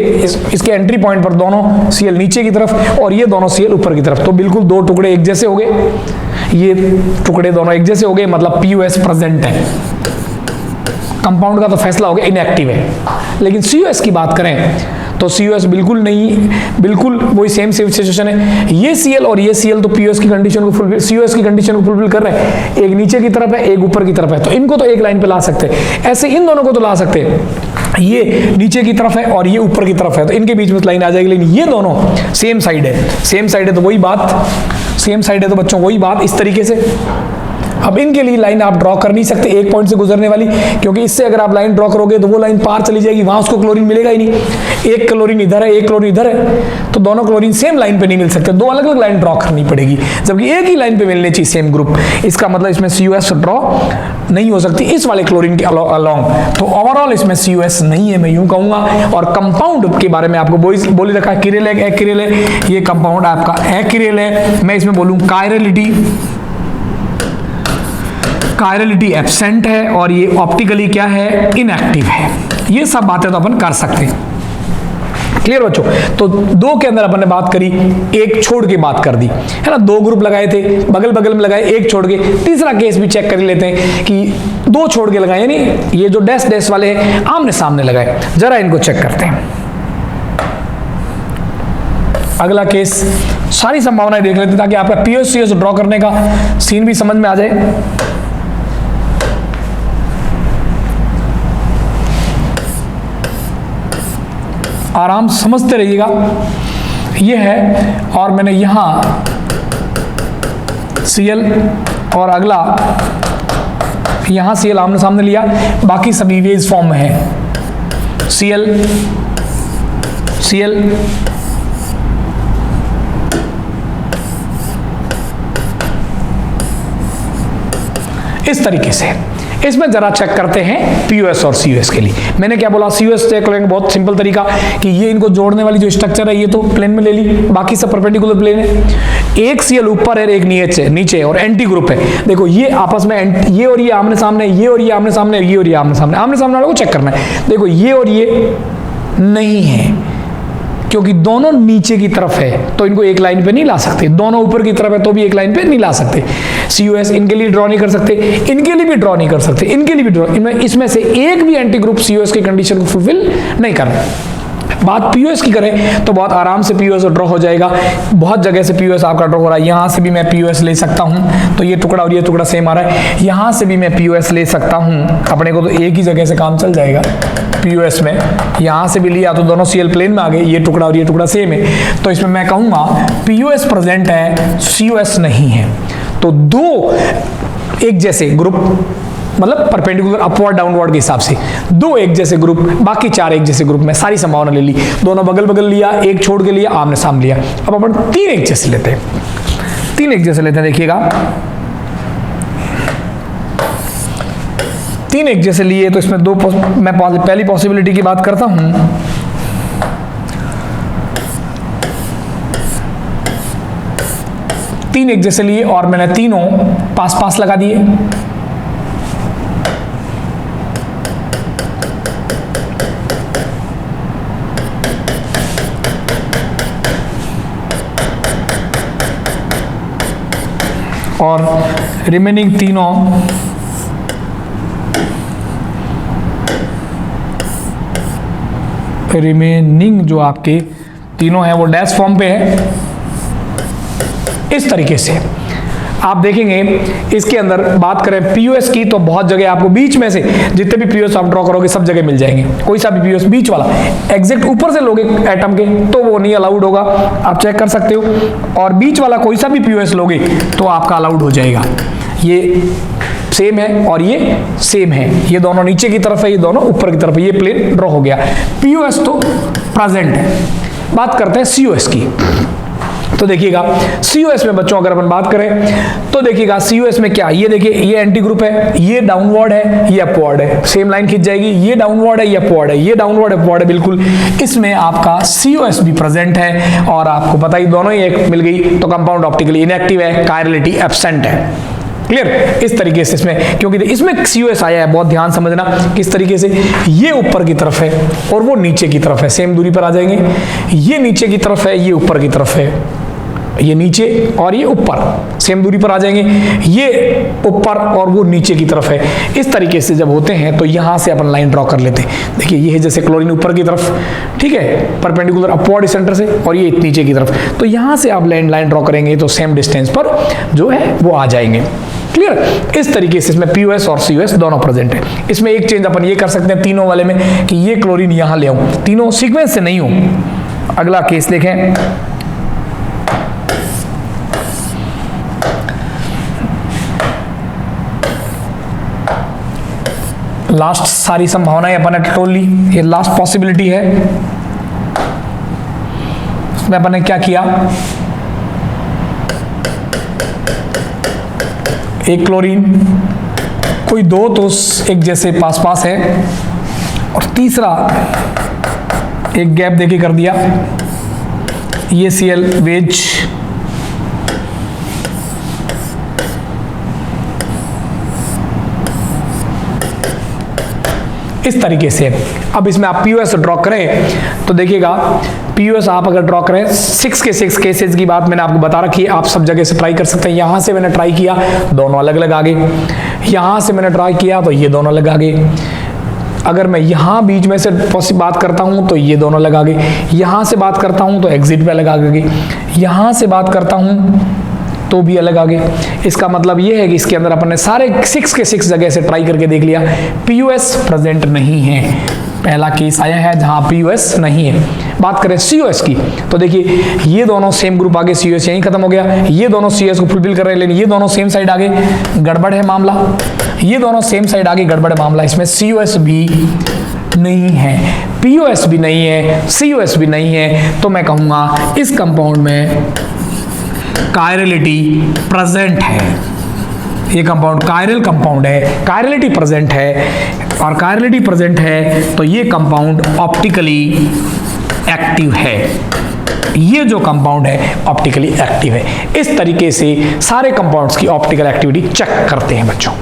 S1: इसके एंट्री पॉइंट पर दोनों Cl नीचे की तरफ और ये दोनों Cl ऊपर की तरफ, तो बिल्कुल 2 टुकड़े एक जैसे हो गए, ये टुकड़े दोनों एक जैसे हो गए, मतलब POS प्रेजेंट है। कंपाउंड का तो फैसला हो गया इनएक्टिव है। लेकिन COS की बात करें तो COS बिल्कुल नहीं, बिल्कुल वही सेम सिचुएशन है। ये Cl और ये Cl तो POS की कंडीशन को फुलफिल, COS की कंडीशन को फुलफिल कर रहे हैं, एक नीचे की तरफ है, एक ऊपर की तरफ है, तो इनको तो एक लाइन पे ला सकते हैं। ऐसे इन दोनों को तो ला सकते हैं, ये नीचे की तरफ है और ये ऊपर की तरफ है, तो इनके बीच में लाइन आ जाएगी। लेकिन ये दोनों सेम साइड है, सेम साइड है तो वही बात, सेम साइड है तो बच्चों वही बात इस तरीके से। अब इनके लिए लाइन आप ड्रॉ कर नहीं सकते एक पॉइंट से गुजरने वाली, क्योंकि इससे अगर आप लाइन ड्रॉ करोगे तो वो लाइन पार चली जाएगी, वहां उसको क्लोरीन मिलेगा ही नहीं। एक क्लोरीन इधर है, एक क्लोरीन इधर है, तो दोनों क्लोरीन सेम लाइन पे नहीं मिल सकते, 2 अलग अलग लाइन ड्रॉ करनी पड़ेगी, जबकि एक ही लाइन पे मिलने चाहिए सेम ग्रुप। इसका मतलब इसमें COS ड्रॉ नहीं हो सकती इस वाले क्लोरीन के अलोंग, तो ओवरऑल इसमें COS नहीं है, मैं यूं कहूंगा। और कंपाउंड के बारे में आपको बोली रखा है, किरेल है, एक्रियल है, ये कंपाउंड आपका एक्रियल है। मैं इसमें बोलूं कायरलिटी एब्सेंट है, और ये ऑप्टिकली क्या है, इनएक्टिव है। ये सब बातें तो अपन कर सकते हैं। क्लियर बच्चों? तो 2 के अंदर अपन ने बात करी, एक छोड़ के बात कर दी है ना, 2 ग्रुप लगाए थे, बगल बगल में लगाए, एक छोड़ के। तीसरा केस भी चेक कर लेते हैं कि 2 छोड़ के लगाए, यानी ये जो डैश डैश वाले हैं आमने सामने लगाए, जरा इनको चेक करते हैं। अगला केस, सारी संभावनाएं देख लेते हैं ताकि आपका POS ड्रॉ करने का सीन भी समझ में आ जाए। आराम समझते रहिएगा। ये है, और मैंने यहां Cl और अगला यहां Cl आमने सामने लिया, बाकी सभी वेज फॉर्म में है। Cl इस तरीके से इसमें जरा चेक करते हैं पीयूएस और सीयूएस के लिए। मैंने क्या बोला, सीयूएस चेक करेंगे, बहुत सिंपल तरीका कि ये इनको जोड़ने वाली जो स्ट्रक्चर है ये तो प्लेन में ले ली, बाकी सब परपेंडिकुलर प्लेन है। एक सीएल ऊपर है, एक नीचे और एंटी ग्रुप है। देखो ये आपस में ये और ये आमने सामने, ये और ये आमने सामने, ये और ये आमने सामने, आमने सामने वाले को चेक करना है। देखो ये और ये नहीं है, क्योंकि दोनों नीचे की तरफ है तो इनको एक लाइन पे नहीं ला सकते, दोनों ऊपर की तरफ है तो भी एक लाइन पे नहीं ला सकते। सीयूएस इनके लिए ड्रॉ नहीं कर सकते, इनके लिए भी ड्रॉ नहीं कर सकते, इनके लिए भी ड्रॉ, इसमें से एक भी एंटी ग्रुप सीयूएस की कंडीशन को फुलफिल नहीं करना। बात पीयूएस की करें तो बहुत आराम से पीयूएस ड्रॉ हो जाएगा। बहुत जगह से पीयूएस आपका ड्रॉ हो रहा है, यहां से भी मैं पीयूएस ले सकता हूं, तो ये टुकड़ा और ये टुकड़ा सेम आ रहा है। यहां से भी मैं पीयूएस ले सकता हूं, अपने को तो एक ही जगह से काम चल जाएगा पीयूएस में। यहां से भी लिया तो दोनों सीएल प्लेन में आ गए, ये टुकड़ा और ये टुकड़ा सेम है, तो इसमें मैं कहूंगा पीयूएस प्रेजेंट है, सीयूएस नहीं है। तो दो एक जैसे ग्रुप, मतलब परपेंडिकुलर अपवर्ड डाउनवर्ड के हिसाब से दो एक जैसे ग्रुप, बाकी चार एक जैसे ग्रुप में सारी संभावना ले ली। दोनों बगल बगल लिया, एक छोड़ के लिया, आमने सामने लिया। अब अपन तीन एक जैसे लेते हैं, तीन एक जैसे लेते हैं। देखिएगा तीन एक जैसे लिए तो इसमें दो, मैं पहली पॉसिबिलिटी की बात करता हूं। तीन एक जैसे लिए और मैंने तीनों पास पास लगा दिए। और रिमेनिंग तीनों जो आपके तीनों हैं वो डैश फॉर्म पे है। इस तरीके से आप देखेंगे इसके अंदर बात करें पीयूएस की तो बहुत जगह आपको बीच में से जितने भी पीयूएस आप ड्रॉ करोगे सब जगह मिल जाएंगे। कोई सा भी पीयूएस बीच वाला एग्जैक्ट ऊपर से लोगे एटम के तो वो नहीं अलाउड होगा, आप चेक कर सकते हो। और बीच वाला कोई सा भी पीयूएस लोगे तो आपका अलाउड हो जाएगा। ये सेम है और ये सेम है, ये दोनों नीचे की तरफ है, ये दोनों ऊपर की तरफ है, ये प्लेन ड्रॉ हो गया। पीयूएस तो प्रेजेंट है। बात करते हैं सीयूएस की। तो देखिएगा सीयूएस में बच्चों अगर अपन बात करें तो देखिएगा सीयूएस में क्या, ये देखिए ये एंटी ग्रुप है, ये डाउनवर्ड है, ये अपवर्ड है, सेम लाइन खिंच जाएगी। ये डाउनवर्ड है, ये अपवर्ड है, ये डाउनवर्ड अपवर्ड है, बिल्कुल इसमें आपका सीयूएस भी प्रेजेंट है। और आपको पता ही दोनों ही एक मिल गई तो कंपाउंड ऑप्टिकली इनएक्टिव है, कायरलिटी एब्सेंट है। क्लियर, इस तरीके से इसमें, क्योंकि इसमें सीयूएस आया है, बहुत ध्यान समझना किस तरीके से। ये ऊपर की तरफ है और वो नीचे की तरफ है, सेम दूरी पर आ जाएंगे। ये नीचे की तरफ है, ये ऊपर की तरफ है, ये नीचे और ये ऊपर सेम दूरी पर आ जाएंगे। ये ऊपर और वो नीचे की तरफ है। इस तरीके से जब होते हैं तो यहां से अपन लाइन ड्रॉ कर लेते हैं। देखिए ये है जैसे क्लोरीन ऊपर की तरफ, ठीक है, परपेंडिकुलर अपवर्ड सेंटर से, और ये नीचे की तरफ। तो यहां से आप लाइन ड्रॉ करेंगे तो सेम डिस्टेंस पर जो है वो आ जाएंगे। क्लियर, इस तरीके से इसमें पीयूएस और सीयूएस दोनों प्रेजेंट है। इसमें एक चेंज अपन ये कर सकते हैं तीनों वाले में कि ये क्लोरीन यहां ले आऊं, तीनों सीक्वेंस से नहीं हो। अगला केस देखें, लास्ट सारी संभावनाएं अपन ने टटोल ली, ये लास्ट पॉसिबिलिटी है। इसमें अपन ने क्या किया, एक क्लोरीन, कोई दो तो एक जैसे पास पास है, और तीसरा एक गैप देके कर दिया। ये सीएल वेज, इस तरीके से। अब इसमें आप पीयूएस ड्रॉ करें तो देखिएगा पीयूएस आप अगर ड्रॉ करें 6 के 6 केसेस की बात मैंने आपको बता रखी है, आप सब जगह से ट्राई कर सकते हैं। यहां से मैंने ट्राई किया, दोनों अलग अलग आ गए। यहां से मैंने ट्राई किया तो ये दोनों अलग आ गए। अगर मैं यहां बीच में से बात करता हूं तो ये दोनों अलग आ गए। यहां से बात करता हूं तो एग्जिट पे अलग आ गए। यहां से बात करता हूं तो भी अलग आ गए। इसका मतलब ये है कि इसके अंदर अपन ने सारे 6 के 6 जगह से ट्राई करके देख लिया, पीयूएस प्रेजेंट नहीं है। पहला केस आया है जहां पीयूएस नहीं है। बात करें सीयूएस की तो देखिए ये दोनों सेम ग्रुप आगे, सीयूएस यहीं खत्म हो गया। ये दोनों सीयूएस को फुलफिल कर रहे हैं, लेकिन ये दोनों सेम साइड आगे, गड़बड़ है मामला। ये दोनों सेम साइड आगे, गड़बड़ है मामला। इसमें सीयूएस भी नहीं है, पीयूएस भी नहीं है, सीयूएस भी नहीं है, तो मैं कहूंगा इस कंपाउंड में कायरलिटी प्रेजेंट है। ये कंपाउंड कायरल कंपाउंड है, कायरलिटी प्रेजेंट है, और कायरलिटी प्रेजेंट है तो ये कंपाउंड ऑप्टिकली एक्टिव है। ये जो कंपाउंड है ऑप्टिकली एक्टिव है। इस तरीके से सारे कंपाउंड्स की ऑप्टिकल एक्टिविटी चेक करते हैं बच्चों।